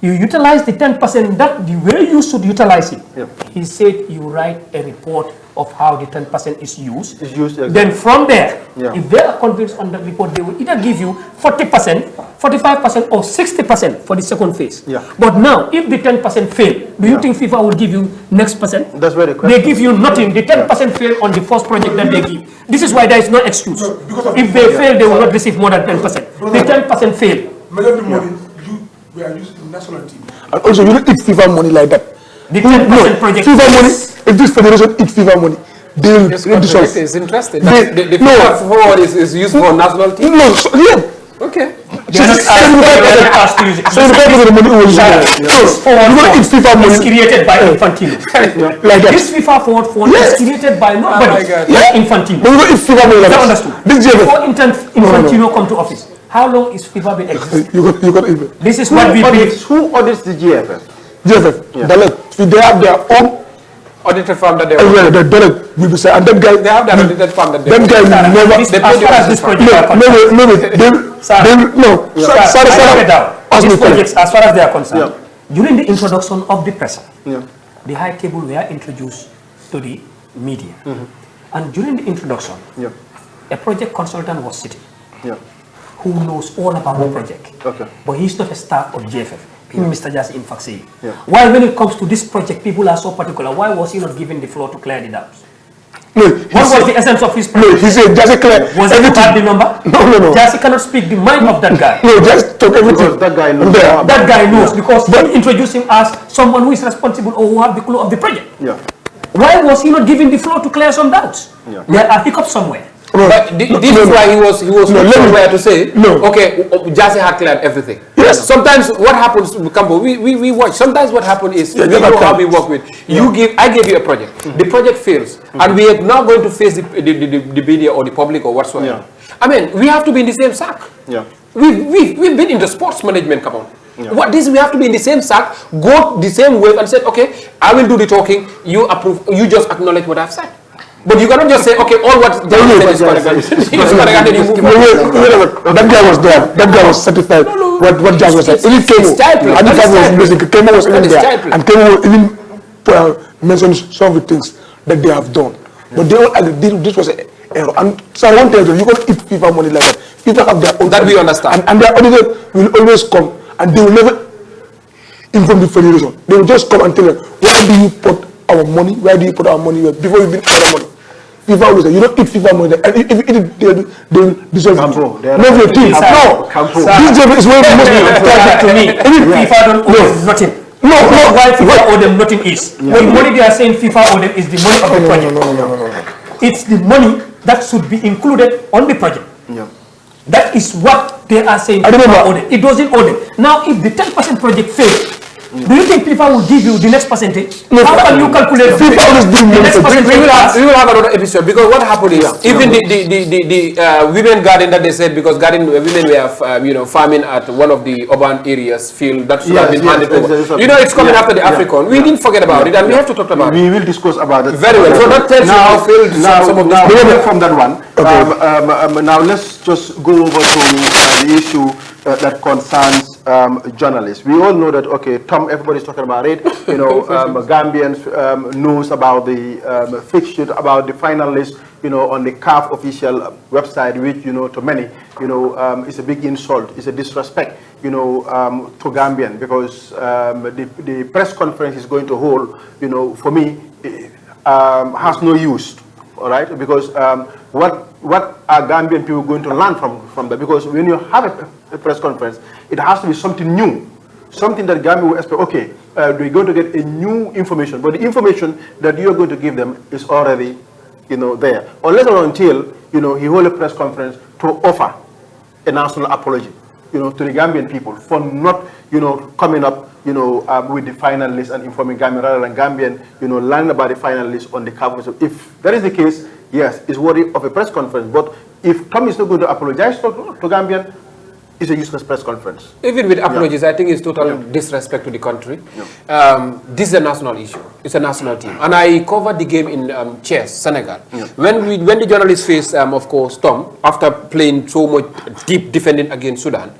you utilize the 10% that the way you should utilize it, he said you write a report of how the 10% is used. Exactly. Then from there, if they are convinced on that report, they will either give you 40%, 45%, or 60% for the second phase. But now, if the 10% fail, do you think FIFA will give you next percent? That's very question. They give you nothing. The 10% fail on the first project that they give. This is why there is no excuse. If they fail, they will not receive more than 10%. The 10% fail. Majority of the money we are using in national team. And also, you don't eat FIFA money like that. The 10% project. FIFA money. If this federation eats FIFA money, they will dissolve. It's interesting. The FIFA forward is used for national team. No, Okay. So the money was it's FIFA money. It's created by Infantino. Like that. This FIFA forward fund is created by nobody. Infantino. But it's FIFA money like that. Before Infantino come to office, how long is FIFA been existing? You got even. This is what we believe. Who audits the GFF? They have their own audited firm that they the dollar will be said, and that guy they have that audited firm that they that guy will never. As far as this project these projects, as far as they are concerned, during the introduction of the press, the high table were introduced to the media, and during the introduction, a project consultant was sitting, who knows all about the project, but he's not a staff of GFF. Mr. Jassy in fact said. Why when it comes to this project, people are so particular, why was he not given the floor to clear the doubts? No, what was the essence of his project? No, he said Jassy clear was everything. It the number? No. Jassy cannot speak the mind of that guy. No, just talk everything. Because that guy knows. That guy knows because he introduced him as someone who is responsible or who have the clue of the project. Why was he not given the floor to clear some doubts? There are hiccups somewhere. But this is why he was nowhere to say, okay, Jassy had cleared everything. Yes. Sometimes what happens, Cambo, we watch. Sometimes what happens is, you know how we work with. I gave you a project. The project fails. And we are now going to face the media or the public or whatsoever. I mean, we have to be in the same sack. We've been in the sports management, come on. What this we have to be in the same sack, go the same wave and say, okay, I will do the talking, you approve, you just acknowledge what I've said. But you cannot just say, okay, all what Jassy said is correct. That guy was there. That guy was certified. What Jassy was saying. Even Kemo was even there. And Kemo even mentioned some of the things that they have done. But they all agreed this was an error. And so I want to tell you, you can't eat FIFA money like that. FIFA have their own. That we understand. And their auditor will always come and they will never inform the federation. They will just come and tell them, where do you put our money? Where do you put our money? Before you bring other money. FIFA always say, you don't eat FIFA money. And if you eat it, they will dissolve it. No, this job is where the most to me. FIFA don't owe nothing. No. Why FIFA owe them nothing is. The money they are saying FIFA owe them is the money of the project. No. It's the money that should be included on the project. That is what they are saying. FIFA owe them. It doesn't owe them. Now, if the 10% project fails, do you think FIFA will give you the next percentage? No, how can you calculate FIFA always give the next percentage? We will have another episode because what happened is even the women garden that they said because women were farming at one of the urban areas feel that should have been handed over. It's coming after the African. We didn't forget about it and we have to talk about it. We will discuss about it. Very well. So that tells you how failed some of this. From that one. Okay. Now let's just go over to the issue that concerns journalists. We all know that, okay, everybody's talking about it. Gambians knows about the fixture, about the final list, on the CAF official website, which, to many, it's a big insult, it's a disrespect, to Gambian, because the press conference is going to hold, for me, has no use, all right? Because what are Gambian people going to learn from that? Because when you have a press conference, it has to be something new, something that Gambia will expect, okay, they're going to get a new information, but the information that you're going to give them is already, there. Unless or until, he hold a press conference to offer a national apology, to the Gambian people for not, coming up, with the final list and informing Gambian rather than Gambian, learning about the final list on the cover. So if that is the case, yes, it's worthy of a press conference. But if Tom is not going to apologize to Gambian, it's a useless press conference. Even with apologies, I think it's total disrespect to the country. This is a national issue. It's a national team. And I covered the game in chess, Senegal. When the journalists faced, of course, Tom, after playing so much deep defending against Sudan,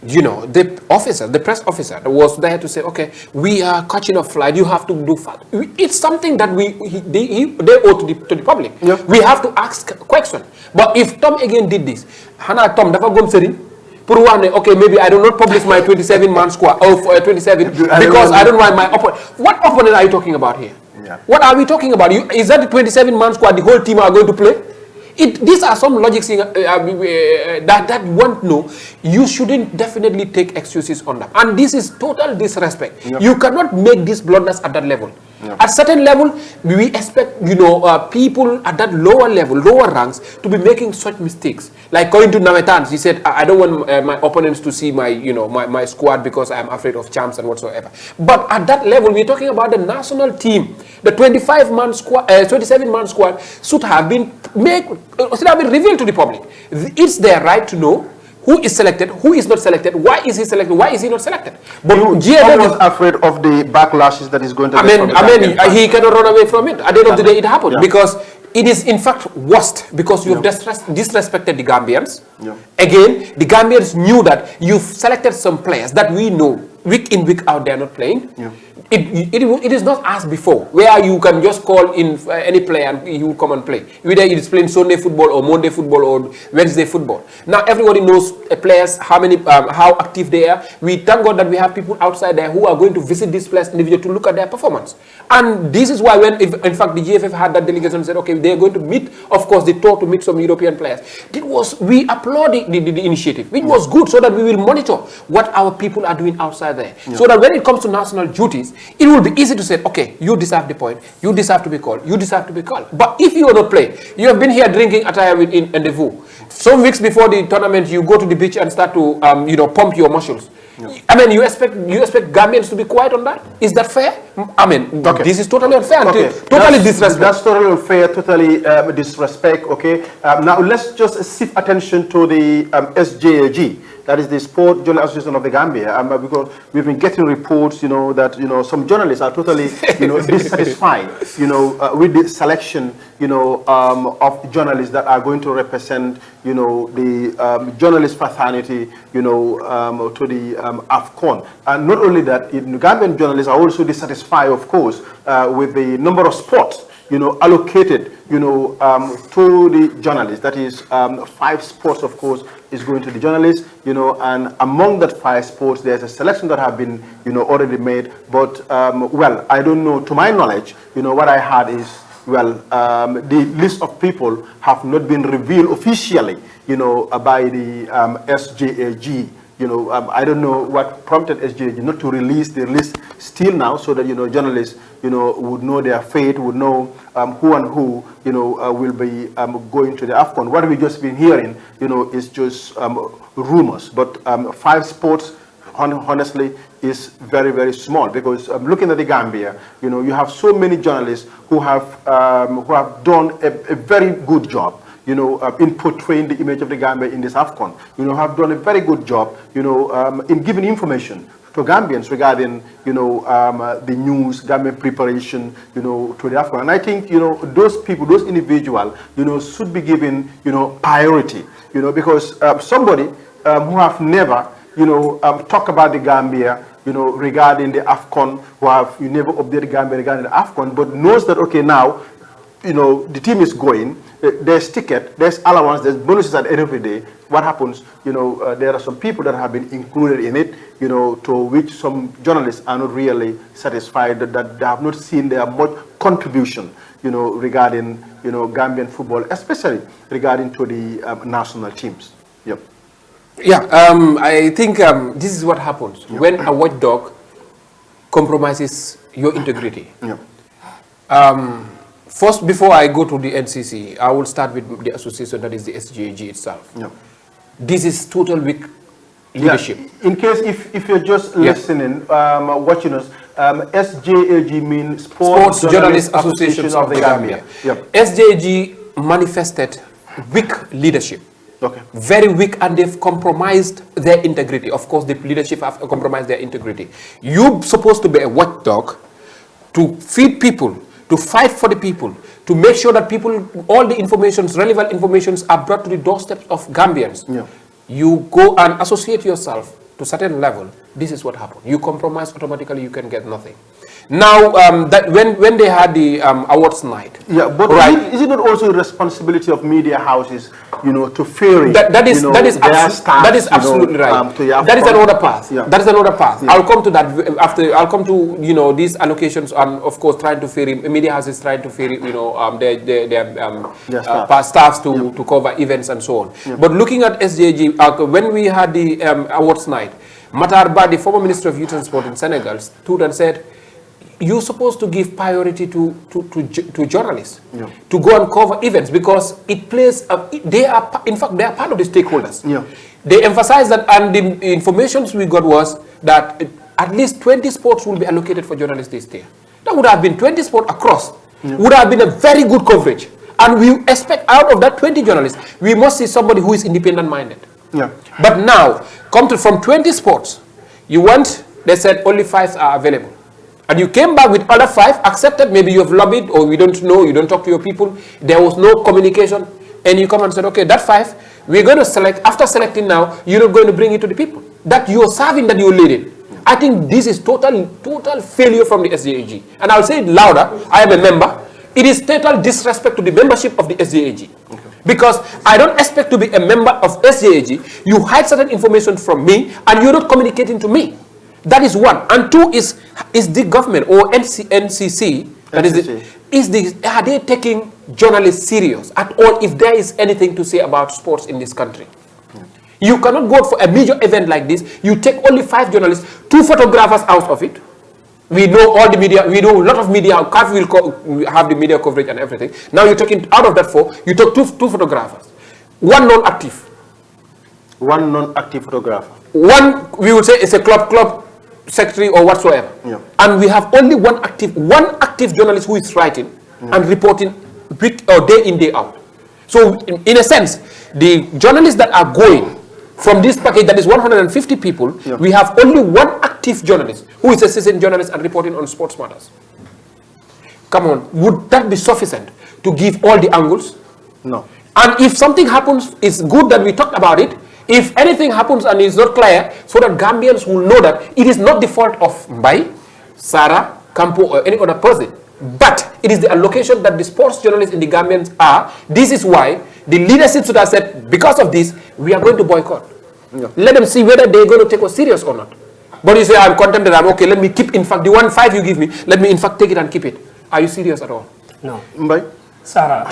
you know, the press officer was there to say, okay, we are catching a flight, you have to do fast. It's something that they owe to the public. We have to ask a question. But if Tom again did this, Hana Tom, dafa gom sering, okay, maybe I do not publish my 27-man squad, or 27, because I don't want my opponent. What opponent are you talking about here? What are we talking about? Is that the 27-man squad the whole team are going to play? These are some logics that won't know. You shouldn't definitely take excuses on that. And this is total disrespect. You cannot make this blunders at that level. At certain level, we expect, you know, people at that lower level, lower ranks, to be making such mistakes. Like going to Nametans, he said, I don't want my opponents to see my, you know, my squad because I'm afraid of champs and whatsoever. But at that level, we're talking about the national team. The 25-man squad, 27-man squad should have been revealed to the public. It's their right to know who is selected, who is not selected, why is he selected, why is he not selected. But GFF was afraid of the backlashes that is going to he cannot run away from it. At the end of the day, it happened because it is in fact worst because you have disrespected the Gambians. Again, the Gambians knew that you've selected some players that we know week in, week out, they are not playing. It is not as before, where you can just call in any player and he will come and play. Whether it is playing Sunday football or Monday football or Wednesday football. Now everybody knows players, how active they are. We thank God that we have people outside there who are going to visit this place individually to look at their performance. And this is why when, in fact, the GFF had that delegation and said, okay, they're going to meet, of course, they talked to meet some European players. We applaud the initiative, which was good, so that we will monitor what our people are doing outside there. So that when it comes to national duties, it will be easy to say, okay, you deserve the point, you deserve to be called, you deserve to be called. But if you are not playing, you have been here drinking attire in Rendezvous. Some weeks before the tournament, you go to the beach and start to, pump your muscles. I mean, you expect Gambians to be quiet on that? Is that fair? I mean, this is totally unfair. Totally disrespect. That's totally unfair, totally disrespect, okay? Now, let's just shift attention to the SJAG. That is the Sport Journalists Association of the Gambia, because we've been getting reports, that some journalists are totally, dissatisfied, with the selection, of journalists that are going to represent, the journalist fraternity, to the AFCON. And not only that, Gambian journalists are also dissatisfied, of course, with the number of spots, allocated, to the journalists. That is 5 sports, of course, is going to the journalists, and among that 5 sports, there's a selection that have been, already made. But, well, I don't know, to my knowledge, what I heard is, the list of people have not been revealed officially, by the SJAG. I don't know what prompted SJAG not to release the list still now, so that, journalists, would know their fate, would know who and who, will be going to the AFCON. What we've just been hearing, is just rumors. But 5 sports, honestly, is very, very small, because looking at the Gambia, you have so many journalists who have done a very good job, in portraying the image of the Gambia in this AFCON. Have done a very good job, in giving information to Gambians regarding, the news, Gambian preparation, to the AFCON. And I think, those people, those individuals, should be given, priority, because somebody who have never, talk about the Gambia, regarding the AFCON, who have never updated Gambia regarding the AFCON, but knows that, okay, now, the team is going, there's ticket, there's allowance, there's bonuses at the end of the day. What happens, there are some people that have been included in it, to which some journalists are not really satisfied, that they have not seen their much contribution, regarding, Gambian football, especially regarding to the national teams. Yep. Yeah, I think this is what happens when a watchdog compromises your integrity. First, before I go to the NCC, I will start with the association, that is the SJAG itself. This is total weak leadership. In case if you're just listening, watching us, SJAG means Sports Journalists Association of the Gambia. SJAG manifested weak leadership. Okay. Very weak, and they've compromised their integrity. Of course, the leadership have compromised their integrity. You're supposed to be a watchdog to feed people, to fight for the people, to make sure that people, all the informations, relevant informations are brought to the doorsteps of Gambians. Yeah. You go and associate yourself to a certain level. This is what happened. You compromise, automatically you can get nothing. Now, that when they had the awards night, yeah, but right, is it not also the responsibility of media houses, to ferry that is absolutely right. That is another path. Yeah. That is another path. Yeah. I'll come to that after. I'll come to these allocations, and of course trying to ferry media houses trying to ferry their staffs to cover events and so on. Yeah. But looking at SJG, when we had the awards night, Matar Ba, the former Minister of Youth and Sport in Senegal, stood and said, you're supposed to give priority to journalists, yeah, to go and cover events, because it plays. They are part of the stakeholders. Yeah. They emphasize that, and the information we got was that at least 20 sports will be allocated for journalists this year. That would have been 20 sports across. Yeah. Would have been a very good coverage, and we expect out of that 20 journalists, we must see somebody who is independent-minded. Yeah. But now, from 20 sports, they said only 5 are available. And you came back with other 5, accepted, maybe you have lobbied, or we don't know, you don't talk to your people, there was no communication, and you come and said, okay, that 5, we're going to select, after selecting now, you're not going to bring it to the people. That you're serving, that you're leading. I think this is total failure from the SJAG. And I'll say it louder, I am a member. It is total disrespect to the membership of the SJAG. Okay. Because I don't expect to be a member of SJAG, you hide certain information from me, and you're not communicating to me. That is one. And 2 is the government or NCC, are they taking journalists serious at all if there is anything to say about sports in this country? You cannot go for a major event like this. You take only 5 journalists, 2 photographers out of it. We know all the media, we know a lot of media, CAF will have the media coverage and everything. Now you're taking out of that 4, you took two photographers. 1 non-active. 1 non-active photographer. 1, we would say, it's a club secretary or whatsoever. Yeah. And we have only one active journalist who is writing and reporting day in, day out. So in a sense, the journalists that are going from this package that is 150 people, we have only 1 active journalist who is a citizen journalist and reporting on sports matters. Come on, would that be sufficient to give all the angles? No. And if something happens, it's good that we talked about it. If anything happens and it's not clear, so that Gambians will know that it is not the fault of Mbai, Sarah, Campo, or any other person, but it is the allocation that the sports journalists in the Gambians are. This is why the leadership should have said, because of this, we are going to boycott. Yeah. Let them see whether they're going to take us serious or not. But you say, I'm contented, I'm okay, let me keep, in fact, the 1.5 you give me, let me in fact take it and keep it. Are you serious at all? No. Mbai? Sarah,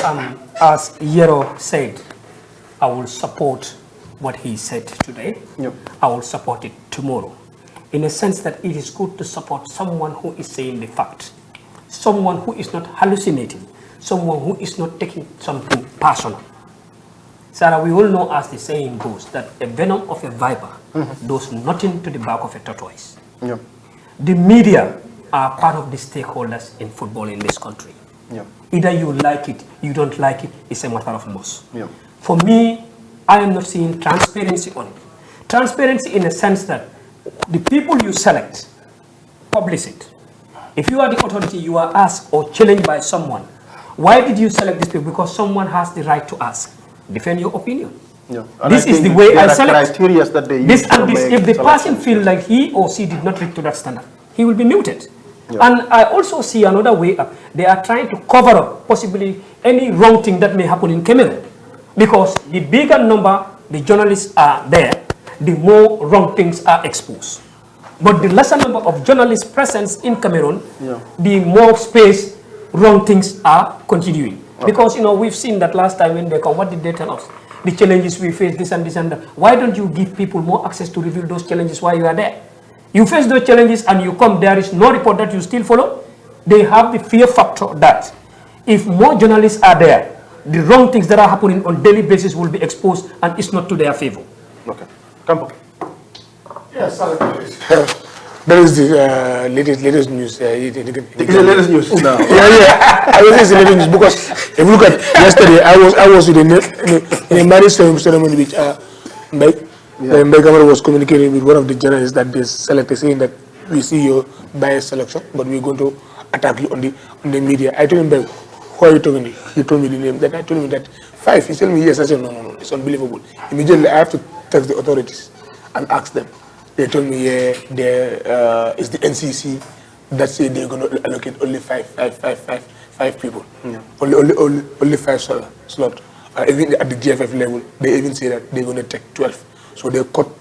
as Yero said, I will support what he said today. Yep. I will support it tomorrow. In a sense that it is good to support someone who is saying the fact, someone who is not hallucinating, someone who is not taking something personal. Sarah, we all know, as the saying goes, that the venom of a viper does nothing to the back of a tortoise. Yep. The media are part of the stakeholders in football in this country. Yep. Either you like it, you don't like it, it's a matter of loss. Yep. For me, I am not seeing transparency on it. Transparency in the sense that the people you select, publish it. If you are the authority, you are asked or challenged by someone, why did you select this people? Because someone has the right to ask. Defend your opinion. Yeah. This is the way I select. Criteria that they use this and to this. make If the person selections. feels like he or she did not reach to that standard, he will be muted. Yeah. And I also see another way up. They are trying to cover up possibly any wrong thing that may happen in Cameroon. Because the bigger number the journalists are there, the more wrong things are exposed. But the lesser number of journalists present in Cameroon, the more space wrong things are continuing. Okay. Because, we've seen that last time when they come, what did they tell us? The challenges we face, this and this and that. Why don't you give people more access to reveal those challenges while you are there? You face those challenges and you come, there is no report that you still follow. They have the fear factor that if more journalists are there, the wrong things that are happening on daily basis will be exposed and it's not to their favor. Okay. Campo. Yes, That is the latest news. It's the latest news now. Yeah. I was saying it's the latest news because if you look at yesterday, I was in a marriage ceremony which Mike Gamara was communicating with one of the journalists that they selected, saying that we see your bias selection, but we're going to attack you on the media. I told him, Mike, who are you talking to? He told me the name. Then I told him that 5. He told me yes. I said no, it's unbelievable. Immediately I have to text the authorities and ask them. They told me, yeah, it's the NCC that say they're going to allocate only five people. Yeah. Only 5 slots. Even at the GFF level, they even say that they're going to take 12. So they cut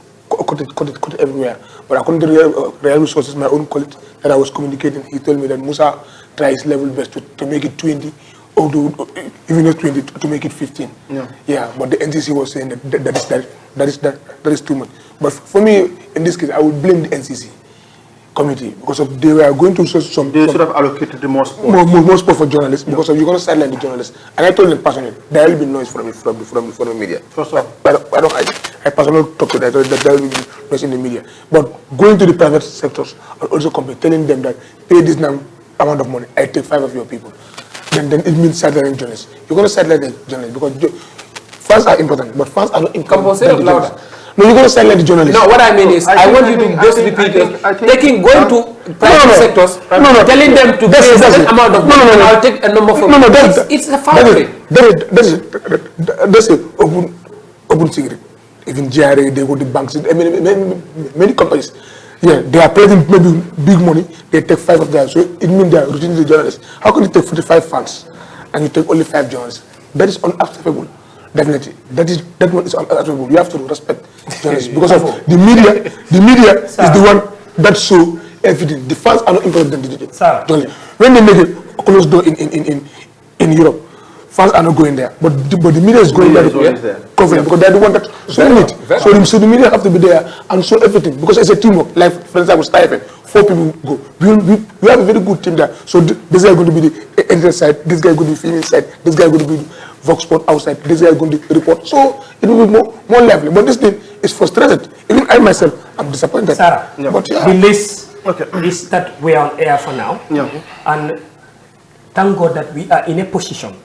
it everywhere. But according to real resources, my own colleague that I was communicating, he told me that Musa tries level best to make it 20, or even not 20, to make it 15. Yeah. But the NCC was saying that is too much. But for me, in this case, I would blame the NCC committee because of they were going to some. They should have allocated the most sport for journalists because of you're going to sideline the journalists. And I told them personally, there will be noise from the media. First of all, I personally talk to that there will be noise in the media. But going to the private sectors and also telling them that pay this amount of money, I take 5 of your people. Then it means sidelining journalists. You're going to sideline the journalists because fans are important, but fans are not important. No, you're going to sideline the journalists. No, what I mean is, I want you to just repeat it. Going to private sectors, telling them to pay a certain amount of money, and I'll take a number from it's a foul. That's an open secret. Even GRA, they go to banks, many companies. Yeah, they are paying maybe big money, they take 5 of them. So it means they are routine the journalists. How can you take 45 fans and you take only 5 journalists? That is unacceptable. Definitely. That one is unacceptable. You have to respect journalists because of the media. The media is the one that show everything. The fans are not important than the journalists. When they make a closed door in Europe, fans are not going there. But the media is going there covering because they're the one that showing it. So the media have to be there and show everything because it's a teamwork. Like for example, Stipend, 4 people go. We have a very good team there. So this guy is going to be the editor side, this guy is going to be female side, this guy is going to be Vox Sport outside, this guy is going to report. So it will be more lively. But this thing is frustrated. Even I myself, I'm disappointed. Sarah, but the list is that we are on air for now. And thank God that we are in a position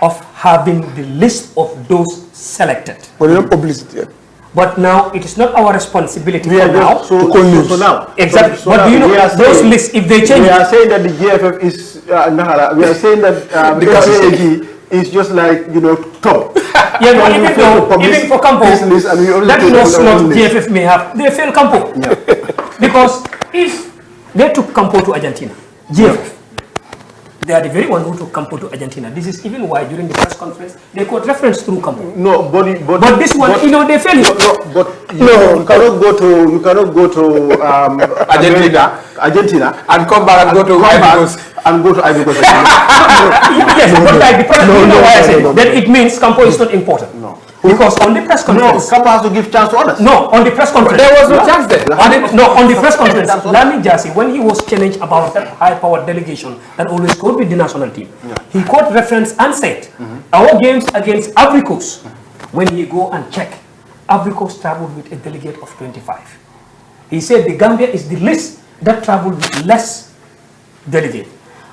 of having the list of those selected. But they don't publish it yet. But now it is not our responsibility for now. So now. Exactly. But do you know those lists, if they change? We are saying that the GFF is we are saying that the KAG is just like top. Yeah, no, even for Campo, that no slot GFF may have, they fail Campo. Because if they took Campo to Argentina, GFF, they are the very one who took Campo to Argentina. This is even why during the press conference they could reference through Campo. No, but this one, they fail it. You cannot go to Argentina and come back and go to Ivory Coast. Yes, but like the point, you know why I say that it means Campo is not important. No. Because on the press conference, Campo has to give chance to others. No, on the press conference, there was no chance there. On the press conference, Lamin Jassy, when he was challenged about that high-powered delegation that always scored with the national team, he quote reference and said, our games against Ivory Coast, when he go and check, Ivory Coast traveled with a delegate of 25. He said the Gambia is the least that traveled with less delegate.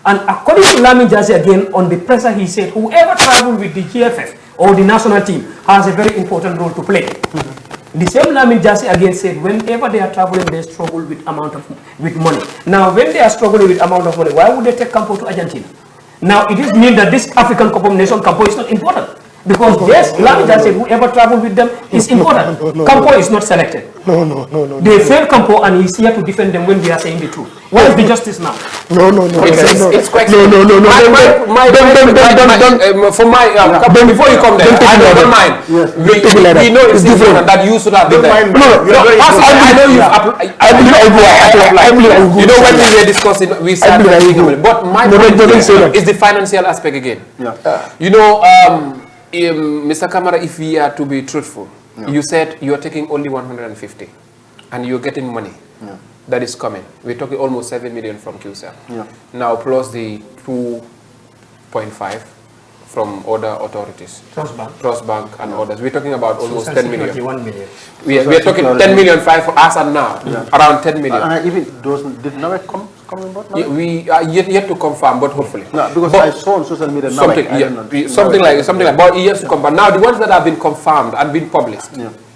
And according to Lamin Jassy again, on the presser, he said whoever traveled with the GFF or the national team has a very important role to play. The same Lamin Jassy again said whenever they are traveling, they struggle with money. Now, when they are struggling with amount of money, why would they take Campo to Argentina? Now, it is mean that this African Cup of Nations Campo is not important. Because yes, Lamin Jassy said whoever traveled with them is important. Campo is not selected. No. They failed Campo and he's here to defend them when we are saying the truth. What is the justice now? No. It's quite No. Before you come there, I don't mind. We know it's different that you should have been there. I know you've applied. You know when we were discussing, we said, but my point is the financial aspect again. You know, Mr. Kamara, if we are to be truthful, you said you are taking only 150 and you're getting money that is coming. We're talking almost 7 million from QCell. Now plus the 2.5 from other authorities. Trust Bank And others. We're talking about almost Social 10 million. Security, 1 million. We are talking 10 million for us and now, around 10 million. And even those did never come on board? No? We are yet to confirm, but hopefully. No, because I saw on social media something like, but yes to confirm. Now the ones that have been confirmed and been published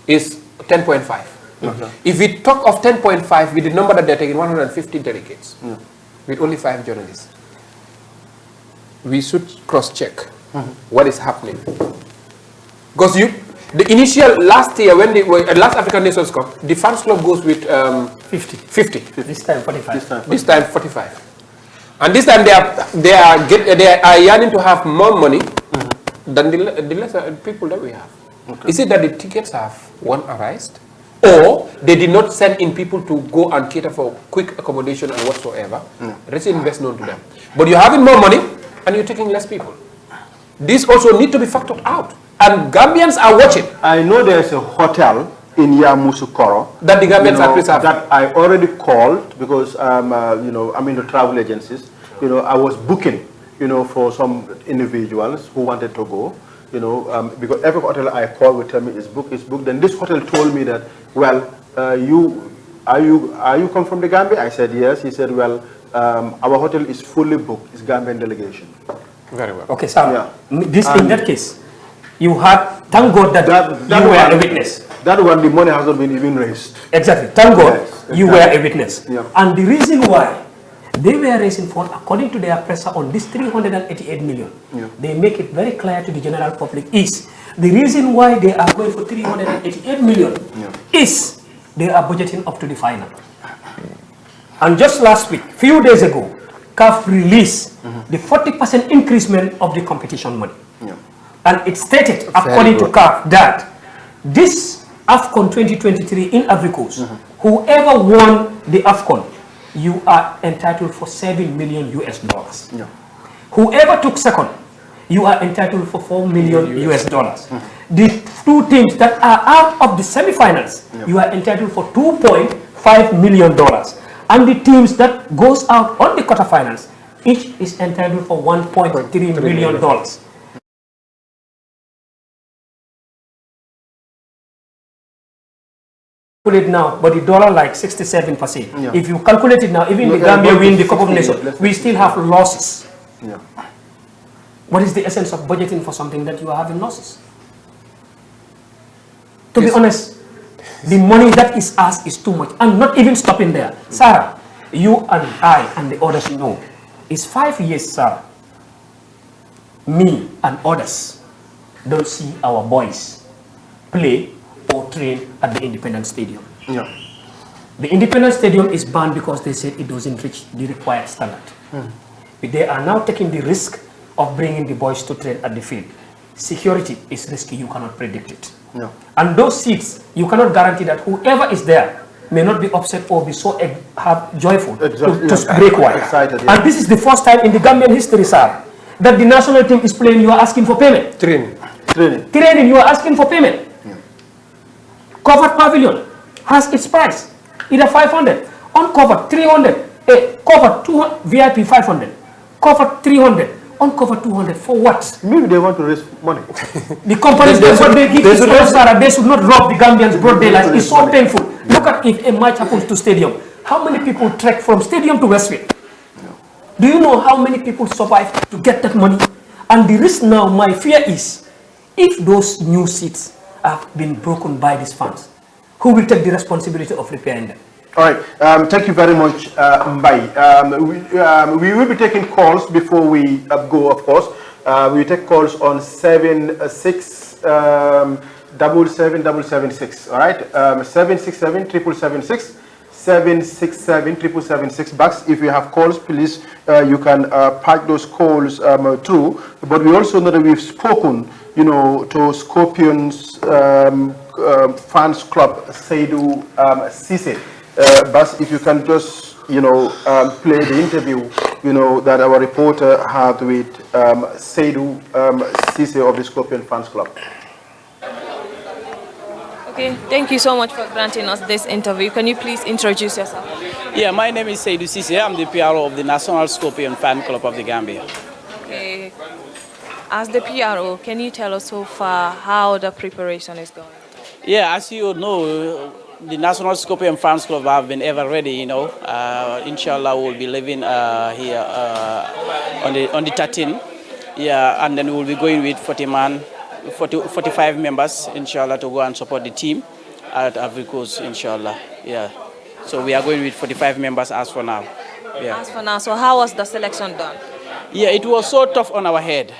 is 10.5. If we talk of 10.5 with the number that they're taking, 150 delegates, with only 5 journalists, we should cross-check what is happening. Because the initial last year when the last African Nations Cup, the fans club goes with 50. This time 45. This time 45. And this time they are yearning to have more money than the lesser people that we have. Is it that the tickets have arisen? Or they did not send in people to go and cater for quick accommodation and whatsoever? Let's invest known to them. But you're having more money and you're taking less people. This also need to be factored out. And Gambians are watching. I know there's a hotel in Yamoussoukro that the Gambians are preserved. That I already called because I'm in the travel agencies. I was booking, for some individuals who wanted to go. Because every hotel I call will tell me it's booked. Then this hotel told me that, well, are you come from the Gambia? I said yes. He said, well, our hotel is fully booked. It's Gambian delegation. Very well. Okay, sir. In that case, you had, thank God that you were a witness. That one, the money hasn't been even raised. Exactly. Thank God you were a witness. Yeah. And the reason why they were raising funds, according to their presser, on this 388 million, they make it very clear to the general public is the reason why they are going for 388 million is they are budgeting up to the final. And just last week, few days ago, CAF released the 40% increasement of the competition money. And it stated, according to CAF, that this AFCON 2023 in Ivory Coast, whoever won the AFCON, you are entitled for $7 million US. Whoever took second, you are entitled for $4 million US. The two teams that are out of the semifinals, you are entitled for $2.5 million. And the teams that goes out on the quarterfinals, each is entitled for $1.3 million. Calculate now, but the dollar like 67%. If you calculate it now, even the Gambia win the Cup of Nations, we still have losses. What is the essence of budgeting for something that you are having losses? To be honest, the money that is asked is too much, and not even stopping there. Sarah, you and I and the others know, it's 5 years, Sarah. Me and others don't see our boys play or train at the Independence Stadium. The Independence Stadium is banned because they said it doesn't reach the required standard. But they are now taking the risk of bringing the boys to train at the field. Security is risky, you cannot predict it. And those seats, you cannot guarantee that whoever is there may not be upset or be so joyful to break wire. And this is the first time in the Gambian history, sir, that the national team is playing, you are asking for payment. Training, you are asking for payment. Covered pavilion has its price, either 500, uncovered 300, covered 200, VIP 500, covered 300, uncovered 200. For what? Maybe they want to raise money. The companies what they give is they should not rob the Gambians broad daylight. It's so painful. Look at if a match happens to stadium. How many people trek from stadium to Westfield? Do you know how many people survive to get that money? And the risk now, my fear is, if those new seats have been broken by these funds, who will take the responsibility of repairing them? All right. Thank you very much, Mbai. We will be taking calls before we go, of course. We take calls on 7677776. All right. 7677776. 7677776 bucks. If you have calls, please, you can pack those calls through. But we also know that we've spoken, to Scorpions fans club Seydou Cissé. But if you can just, play the interview, that our reporter had with Seydou Cissé of the Scorpion fans club. Okay, thank you so much for granting us this interview. Can you please introduce yourself? Yeah, my name is Seydou Cissé. I'm the PRO of the National Scorpion Fan Club of the Gambia. Okay. As the PRO, can you tell us so far how the preparation is going? Yeah, as you know, the National Scorpion Fans Club have been ever ready. Inshallah, we'll be living here on the 13th. Yeah, and then we'll be going with 45 members, inshallah, to go and support the team at Ivory Coast, inshallah. Yeah, so we are going with 45 members as for now. Yeah. As for now, so how was the selection done? Yeah, it was so tough on our head,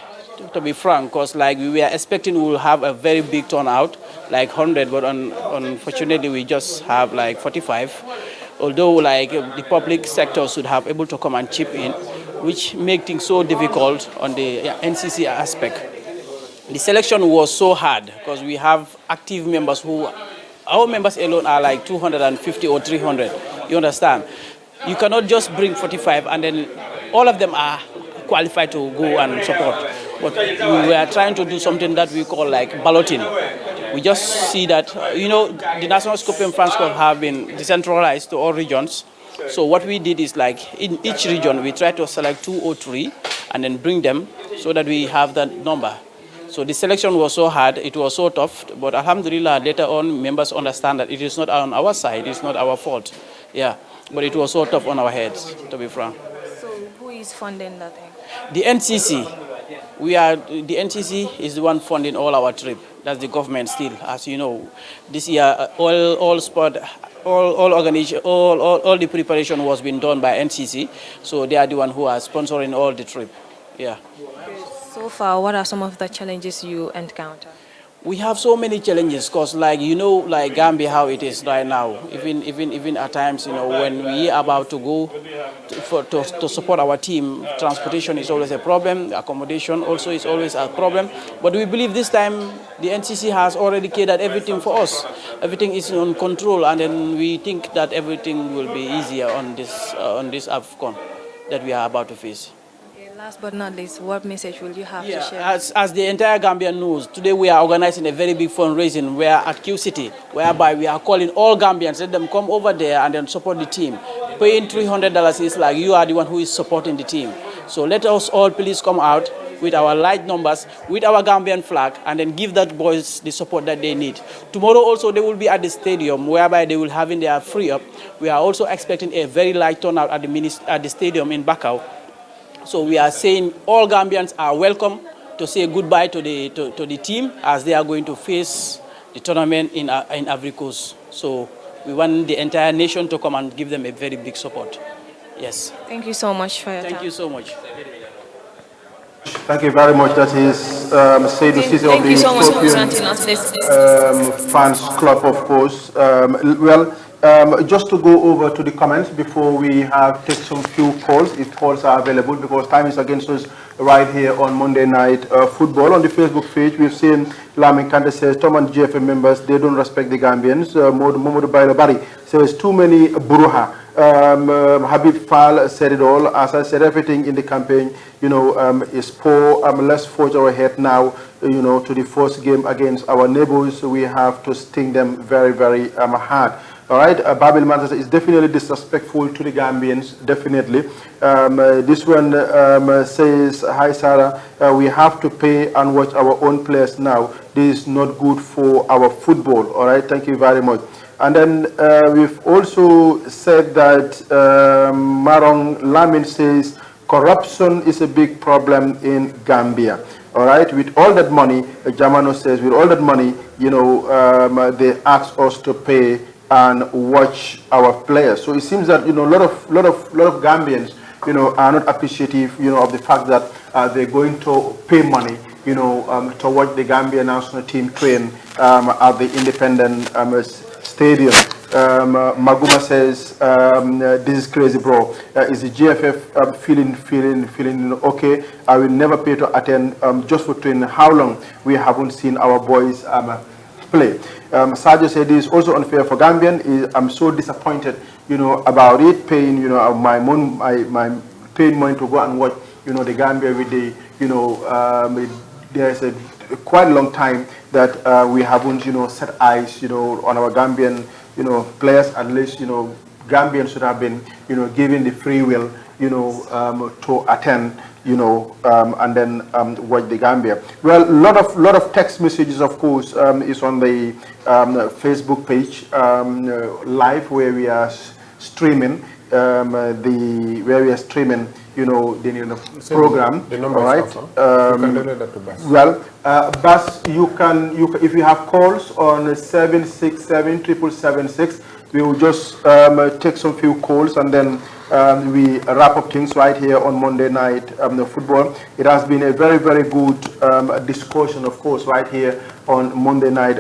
to be frank, because like we were expecting we will have a very big turnout, like 100, but unfortunately we just have like 45. Although like the public sector should have able to come and chip in, which make things so difficult on the NCC aspect. The selection was so hard because we have active members our members alone are like 250 or 300. You understand? You cannot just bring 45 and then all of them are qualified to go and support. But we were trying to do something that we call like balloting. We just see that, the National Scorpion Fans Club have been decentralized to all regions. So what we did is like in each region, we try to select 2 or 3 and then bring them so that we have that number. So the selection was so hard, it was so tough, but alhamdulillah, later on, members understand that it is not on our side, it's not our fault. Yeah, but it was so tough on our heads, to be frank. So who is funding that thing? The NCC. The NCC is the one funding all our trip. That's the government still, as you know. This year, all the preparation was being done by NCC, so they are the one who are sponsoring all the trip. Yeah. So far, what are some of the challenges you encounter? We have so many challenges because, like Gambia, how it is right now. Even at times, when we are about to go to support our team, transportation is always a problem. Accommodation also is always a problem. But we believe this time the NCC has already catered everything for us. Everything is on control, and then we think that everything will be easier on this AFCON that we are about to face. Last but not least, what message will you have to share? As the entire Gambia knows, today we are organizing a very big fundraising where at Q City, whereby we are calling all Gambians, let them come over there and then support the team. Paying $300 is like you are the one who is supporting the team. So let us all please come out with our light numbers, with our Gambian flag, and then give that boys the support that they need. Tomorrow also they will be at the stadium, whereby they will have in their free up. We are also expecting a very light turnout at the stadium in Bakau. So we are saying all Gambians are welcome to say goodbye to the team as they are going to face the tournament in Ivory Coast. So we want the entire nation to come and give them a very big support. Yes. Thank you so much for your time. Thank you so much. Thank you very much. That is Seydou Cissé of the Scorpion Fans Club, of course. Just to go over to the comments before we take some few calls, if calls are available, because time is against us right here on Monday Night Football. On the Facebook page, we've seen Lamin Kante says, Tom and GFM members, they don't respect the Gambians. Momodu Bailabari says, too many Buruha. Habib Fall said it all. As I said, everything in the campaign, is poor. Let's forge our head now, to the first game against our neighbors. We have to sting them very, very hard. All right, Babil Manzasa is definitely disrespectful to the Gambians, definitely. This one says, hi Sarah, we have to pay and watch our own players now. This is not good for our football. All right, thank you very much. And then we've also said that Marong Lamin says, corruption is a big problem in Gambia. All right, with all that money, Jamano says, with all that money, they ask us to pay and watch our players. So it seems that a lot of Gambians are not appreciative of the fact that they're going to pay money to watch the Gambia national team train at the independent stadium. Maguma says, this is crazy, bro. Is the GFF feeling okay? I will never pay to attend just for training. How long we haven't seen our boys play? Sergio said this is also unfair for Gambian. I'm so disappointed, about it, paying, my paying money to go and watch, the Gambia with the, there's a quite a long time that we haven't, set eyes, on our Gambian, players. At least, Gambians should have been, given the free will, to attend, and then watch the Gambia. Well, lot of text messages, of course, is on the Facebook page live where we are streaming the program. The number all right. is off, huh? You can relay that to Bas. Well, Bas, you can if you have calls on 767-777-6, we will just take some few calls and then we wrap up things right here on Monday night football. It has been a very, very good discussion, of course, right here on Monday night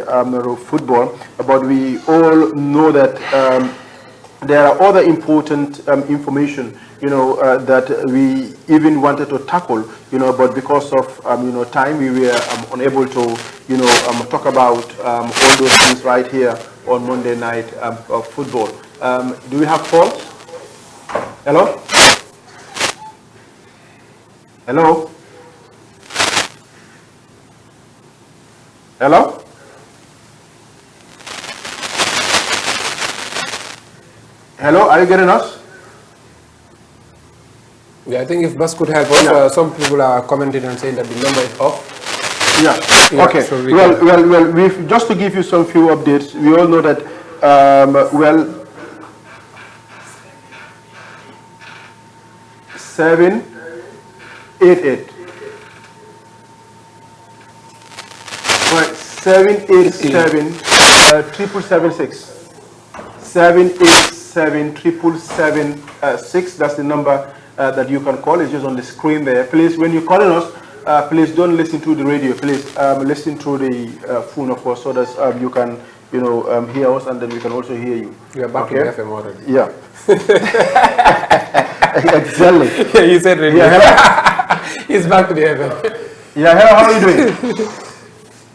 football. But we all know that there are other important information, that we even wanted to tackle, but because of time, we were unable to, talk about all those things right here on Monday night football. Do we have calls? Hello? Hello? Hello? Hello, are you getting us? Yeah, I think if Bas could help us, some people are commenting and saying that the number is off. Yeah. Okay. So well, we've, just to give you some few updates, we all know that, 788. Right, 787 777 777 That's the number that you can call. It's just on the screen there. Please, when you're calling us, please don't listen to the radio. Please listen to the phone, of course, so that you can, hear us, and then we can also hear you. We are back to the FM already. Yeah. Exactly. Yeah, you said radio. Yeah, hello. He's back to the FM. Yeah, hello. How are you doing?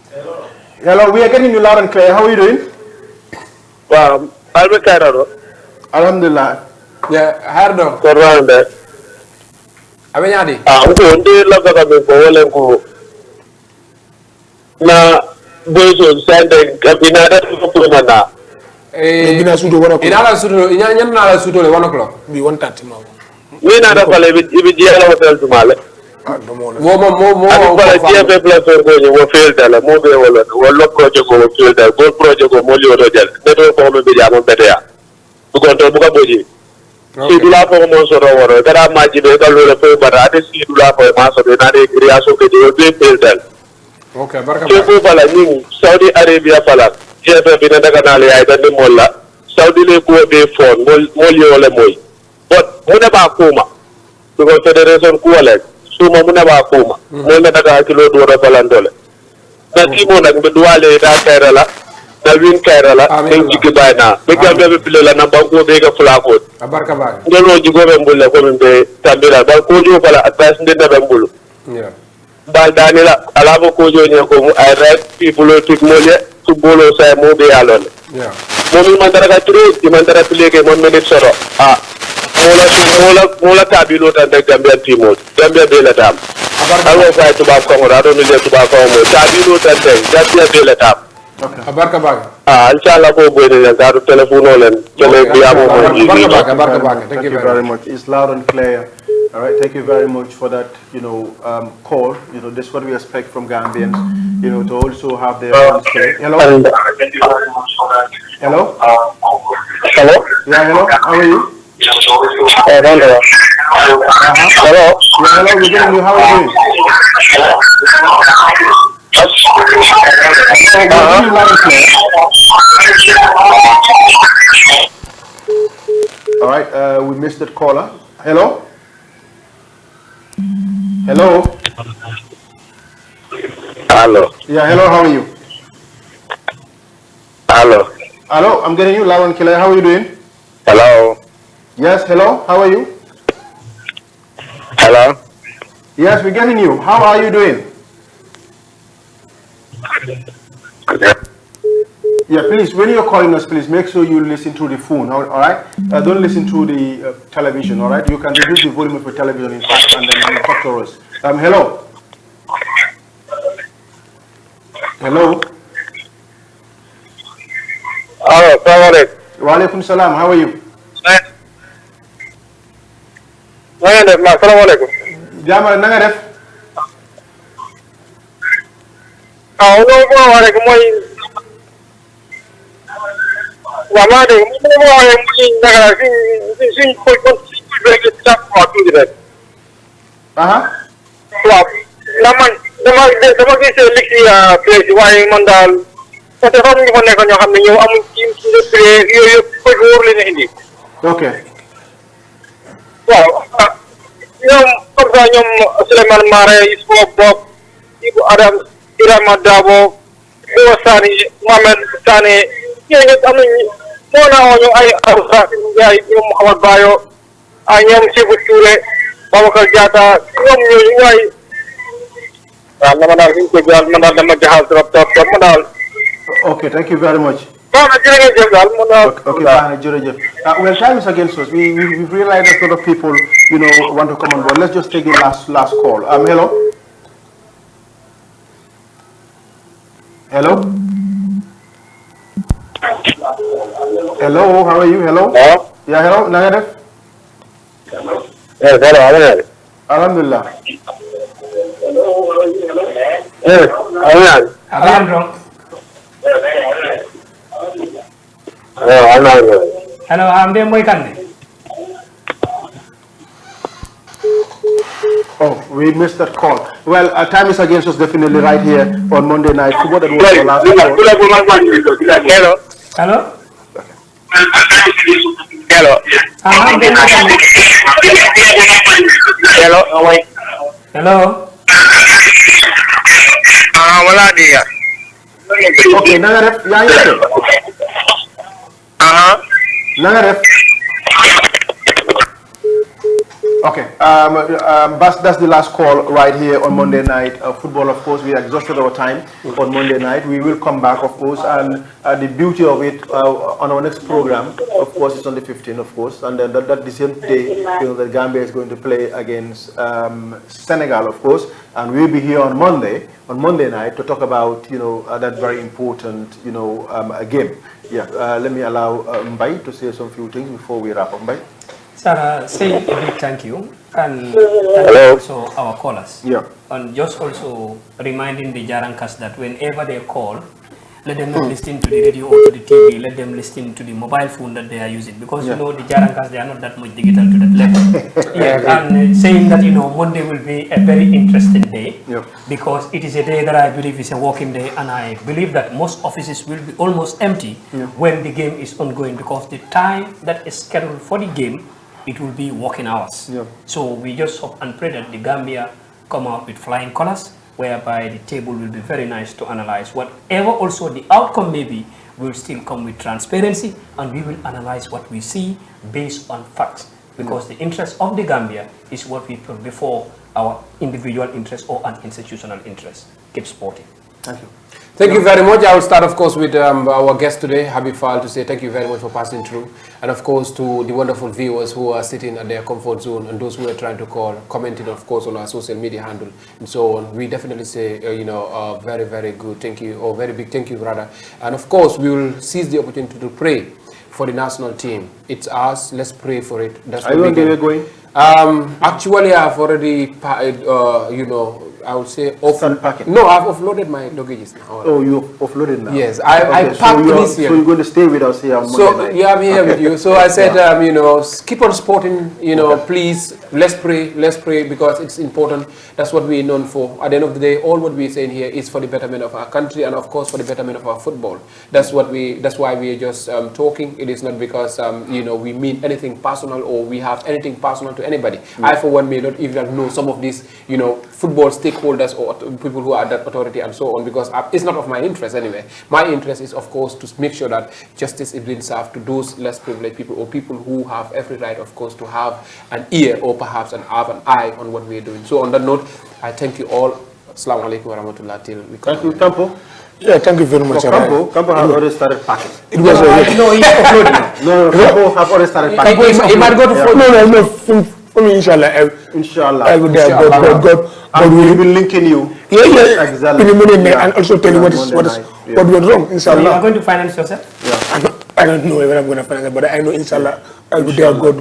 Hello. Hello. We are getting you loud and clear. How are you doing? Well, I'll be Cairo. Alhamdulillah. Yeah, Hardo. Around that. Abenyadi. I'm going to look at the ball na bozo sande kabinada tukuna na Bina sudo 1 o'clock. Inala sudo, inyan nala sudo le 1 o'clock. Be 1:30 ma. ni na da pale ibi jela hotel tumale Mo pale jefe place go ni wo field dala mo be wala wo project go field dala go project go mo li odo jel ne do ko mo be jamo betea bu ko to bu ko boji si dula ko mo so do woro dara maji be ko lo fe bara ade si dula ko ma so be na de kriaso ke do be field dala. Okay, baraka. Jefe pala ni Saudi Arabia pala jefe bi na daga na le ay dande molla Saudi le ko be phone mo li wala moy but mo ne ba kuma because federation ko wala suma mo ne ba kuma mo ne daga kilo do ro balandole na timo nak be duale da kairala na win kairala en jigi bayna be gambe be pile la na banko be ga flako Baraka ba. ngelo jigo be mbulle ko be tambira ba ko jo pala advice ndinde be mbulu Yeah. bal danila alabo ko joni ko ay right people tik molye to bolo say mo be alone Yeah. mo mi mandara ka tri di mandara pleke mon minute soro mola tabilo tan de Gambia timo Gambia be la tam alo fay tuba ko ngora do mi le tuba ko mo tabilo tan de Gambia be la tam Baraka ba. inshallah ko bo de garu telephone len tele bi amo mo Baraka. Thank you very much. It's loud and clear. All right, thank you very much for that, call. This is what we expect from Gambians, to also have their own say. Hello? Hello? hello Yeah, hello? How are you? hello Hello? Yeah, hello, we're getting you. How are you doing? We're getting you loud and clear. All right, we missed that caller. Hello? Hello? hello Yeah, hello, how are you? hello Hello, I'm getting you loud and clear. How are you doing? hello Yes, hello, how are you? hello Yes, we're getting you. How are you doing? Yeah, please, when you're calling us, please make sure you listen to the phone, all right? Don't listen to the television, all right? You can reduce the volume of your television, in fact, and then you talk to us. Hello? Hello? hello salaam Wa alaikum salam, how are you? Assalamualaikum. Jamal na nga def. Lo mo rek moy wa ma de mo rek moy naka sin ko rek ta ko tu rek. Aha. Wa dama gis liki place waye man dal ko te xam ñu fa nekk ñoo xam ne ñoo amuñ ci place yooyu ko wóor leen indi. Okay. Waaw ñoom comme ça ñoom Souleymane Mare Ismo Bob Ibu Adam Irama Dabo Ibu Sani Mohamed Sani ñooñu am nañ moo naa ñu ay Arsa Ndiaye ñoom Mouhamad Bayo ay ñoom Sibou Touré Babacar Diatta ñoom ñooñu ñooy waaw dama daal suñ ko jàll man daal dama jaxal trop man daal. Okay, thank you very much. Okay, Jërëjëf. Well, time is against us. We've realized that a lot of people, want to come on board. Let's just take the last call. Hello. Hello. Hello. How are you? Hello. Hello. Yeah. Hello. Na nga def? Yes, hello. Alhamdulillah. Yes, Alejandro. Hello, ambe moy kanne. Oh, we missed that call. Well, time is against us definitely right here on Monday night. Football that was our last call. Hello. Hello. Hello. Ambe moy kanne. Hello. Hello. Wala dia. Okay, na nga def? Yaa ngi def? Na nga def? Okay, that's the last call right here on Monday night football. Of course, we exhausted our time on Monday night. We will come back, of course, and the beauty of it on our next program, of course, is on the 15th, of course, and then that the same day, the Gambia is going to play against Senegal, of course, and we'll be here on Monday night to talk about that very important game. Yeah, let me allow Mbai to say some few things before we wrap up. Mbai. Sarah, say a big thank you, and thank you also our callers. Yeah. And just also reminding the Jarankas that whenever they call, let them not listen to the radio or to the TV, let them listen to the mobile phone that they are using. Because the Jarankas, they are not that much digital to that level. And saying that, Monday will be a very interesting day. Because it is a day that I believe is a working day, and I believe that most offices will be almost empty when the game is ongoing, because the time that is scheduled for the game, it will be working hours. So we just hope and pray that the Gambia come out with flying colors, whereby the table will be very nice to analyze. Whatever also the outcome may be, will still come with transparency, and we will analyze what we see based on facts, because the interest of the Gambia is what we put before our individual interest or an institutional interest. Keep sporting. Thank you. Thank you very much. I will start, of course, with our guest today, Habib Fall, to say thank you very much for passing through. And, of course, to the wonderful viewers who are sitting at their comfort zone and those who are trying to call, commenting, of course, on our social media handle and so on. We definitely say, very, very good thank you, or very big thank you, rather. And, of course, we will seize the opportunity to pray for the national team. It's us. Let's pray for it. That's Are you going? Actually, I've already, I would say No, I've offloaded my luggages now. Oh, you offloaded now? Yes, I packed this here. So you're going to stay with us here on Monday night? Yeah, I'm here with you. So I said, keep on supporting, please, let's pray because it's important. That's what we're known for. At the end of the day, all what we're saying here is for the betterment of our country and, of course, for the betterment of our football. That's why we're just talking. It is not because, we mean anything personal or we have anything personal to anybody. I, for one, may not even know some of these, football stakeholders or people who are that authority and so on, because it's not of my interest anyway. My interest is, of course, to make sure that justice is being served to those less privileged people or people who have every right, of course, to have an ear or perhaps have an eye on what we're doing. So on that note, I thank you all. Assalamu alaikum wa rahmatullah. Thank you, Campo. Yeah, thank you very much. So Campo has already started packing. It was no, he's uploading. No, Campo have already started packing. He might go to no, for me, inshallah. Inshallah. I will God will be linking you. Yeah. Exactly. And also tell you what went wrong, inshallah. So you are going to finance yourself? Yeah. I don't know whether I'm going to finance it, but I know inshallah I'll be there. God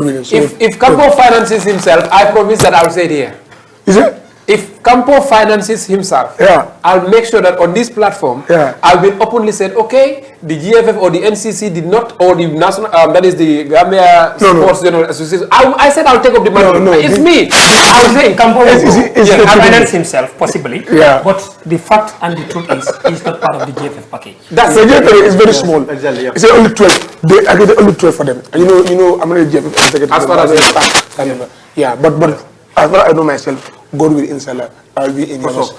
willing. So if Campo finances himself, I promise that I'll say it here. Is it? If Campo finances himself, I'll make sure that on this platform, I'll be openly said, okay, the GFF or the NCC did not, or the national, that is the Gambia Sports General Association. I said I'll take up the money. It's me. I was saying Campo will finance himself, possibly. Yeah. But the fact and the truth is, he's not part of the GFF package. That's the GFF is very small. Exactly. It's only 12. I get only 12 for them. And you know, I'm not a GFF executive. As far as yeah, but as far as I know myself, God will inshallah, I'll be in yours.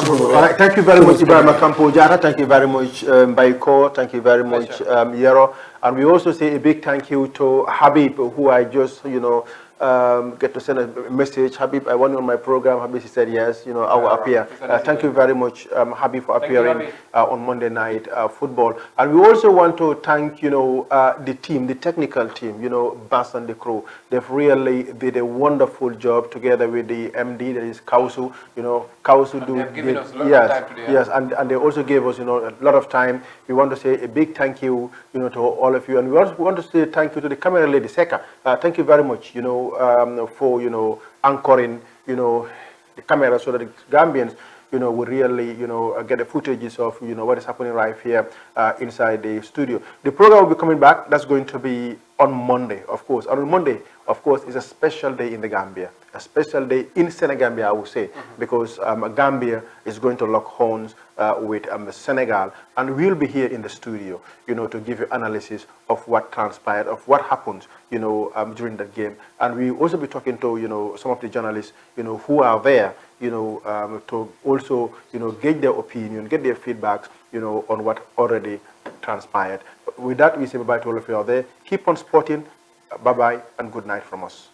All right, thank you very much, Ibrahim Campo Jata. Thank you very much, Baiko. Thank you very much, Yero. And we also say a big thank you to Habib, who I just, get to send a message. Habib, I want you on my program. Habib said yes, I will appear. Thank you very much, Habib, for appearing on Monday Night Football. And we also want to thank, the team, the technical team, Bass and the crew. They've really did a wonderful job together with the MD, that is Kausu. Kausu do. They've given us a lot of time today. Yes, and they also gave us, a lot of time. We want to say a big thank you, to all of you. And we also want to say thank you to the camera lady, Seka. Thank you very much, for, anchoring, the camera so that the Gambians, will really, get the footages of, what is happening right here inside the studio. The program will be coming back. That's going to be on Monday, of course. And on Monday, of course, is a special day in the Gambia. A special day in Senegambia, I would say, because Gambia is going to lock horns with Senegal, and we'll be here in the studio, to give you analysis of what transpired, of what happened, during that game, and we also be talking to, some of the journalists, who are there, to also, get their opinion, get their feedbacks, on what already transpired. With that, we say bye-bye to all of you out there. Keep on sporting. Bye-bye and good night from us.